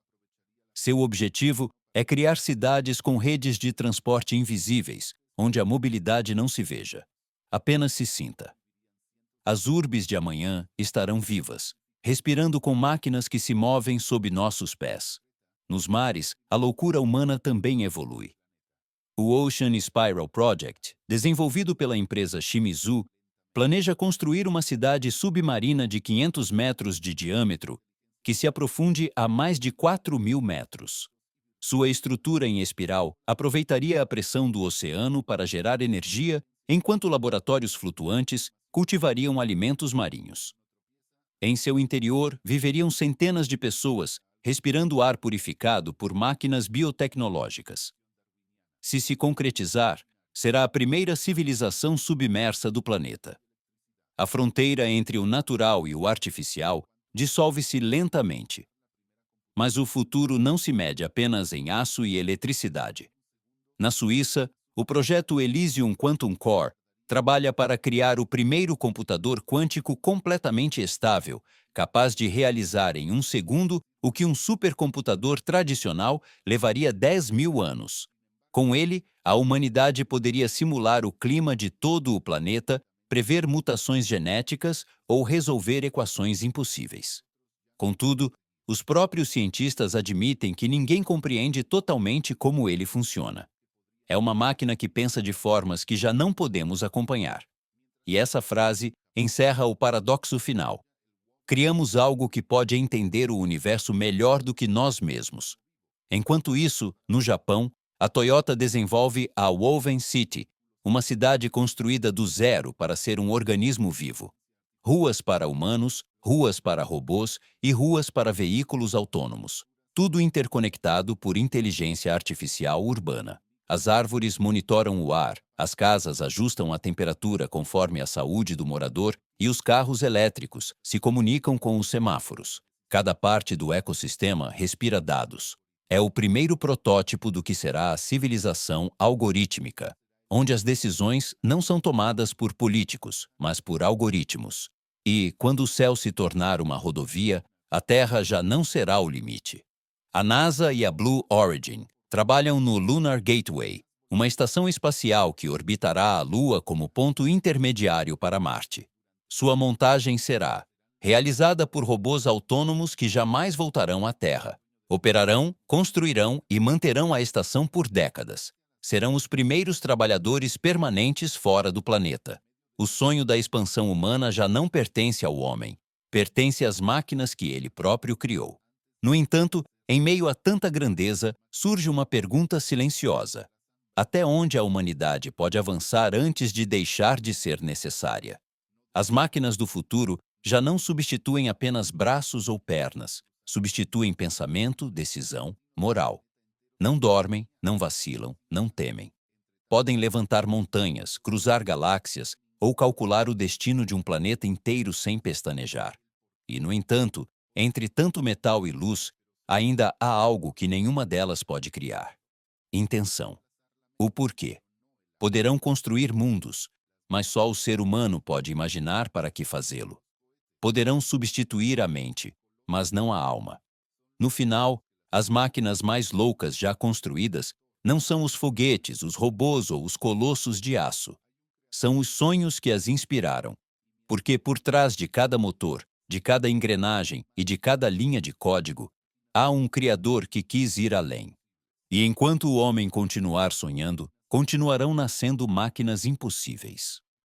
Seu objetivo é criar cidades com redes de transporte invisíveis, onde a mobilidade não se veja, apenas se sinta. As urbes de amanhã estarão vivas, respirando com máquinas que se movem sob nossos pés. Nos mares, a loucura humana também evolui. O Ocean Spiral Project, desenvolvido pela empresa Shimizu, planeja construir uma cidade submarina de 500 metros de diâmetro que se aprofunde a mais de 4.000 metros. Sua estrutura em espiral aproveitaria a pressão do oceano para gerar energia, enquanto laboratórios flutuantes cultivariam alimentos marinhos. Em seu interior viveriam centenas de pessoas, respirando ar purificado por máquinas biotecnológicas. Se concretizar, será a primeira civilização submersa do planeta. A fronteira entre o natural e o artificial dissolve-se lentamente. Mas o futuro não se mede apenas em aço e eletricidade. Na Suíça, o projeto Elysium Quantum Core trabalha para criar o primeiro computador quântico completamente estável, capaz de realizar em um segundo o que um supercomputador tradicional levaria 10.000 anos. Com ele, a humanidade poderia simular o clima de todo o planeta, prever mutações genéticas ou resolver equações impossíveis. Contudo, os próprios cientistas admitem que ninguém compreende totalmente como ele funciona. É uma máquina que pensa de formas que já não podemos acompanhar. E essa frase encerra o paradoxo final. Criamos algo que pode entender o universo melhor do que nós mesmos. Enquanto isso, no Japão, a Toyota desenvolve a Woven City, uma cidade construída do zero para ser um organismo vivo. Ruas para humanos, ruas para robôs e ruas para veículos autônomos. Tudo interconectado por inteligência artificial urbana. As árvores monitoram o ar, as casas ajustam a temperatura conforme a saúde do morador e os carros elétricos se comunicam com os semáforos. Cada parte do ecossistema respira dados. É o primeiro protótipo do que será a civilização algorítmica, onde as decisões não são tomadas por políticos, mas por algoritmos. E, quando o céu se tornar uma rodovia, a Terra já não será o limite. A NASA e a Blue Origin trabalham no Lunar Gateway, uma estação espacial que orbitará a Lua como ponto intermediário para Marte. Sua montagem será realizada por robôs autônomos que jamais voltarão à Terra. Operarão, construirão e manterão a estação por décadas. Serão os primeiros trabalhadores permanentes fora do planeta. O sonho da expansão humana já não pertence ao homem, pertence às máquinas que ele próprio criou. No entanto, em meio a tanta grandeza, surge uma pergunta silenciosa. Até onde a humanidade pode avançar antes de deixar de ser necessária? As máquinas do futuro já não substituem apenas braços ou pernas, Substituem pensamento, decisão, moral. Não dormem, não vacilam, não temem. Podem levantar montanhas, cruzar galáxias ou calcular o destino de um planeta inteiro sem pestanejar. E, no entanto, entre tanto metal e luz, ainda há algo que nenhuma delas pode criar: intenção. O porquê. Poderão construir mundos, mas só o ser humano pode imaginar para que fazê-lo. Poderão substituir a mente, mas não a alma. No final, as máquinas mais loucas já construídas não são os foguetes, os robôs ou os colossos de aço. São os sonhos que as inspiraram. Porque por trás de cada motor, de cada engrenagem e de cada linha de código, há um criador que quis ir além. E enquanto o homem continuar sonhando, continuarão nascendo máquinas impossíveis.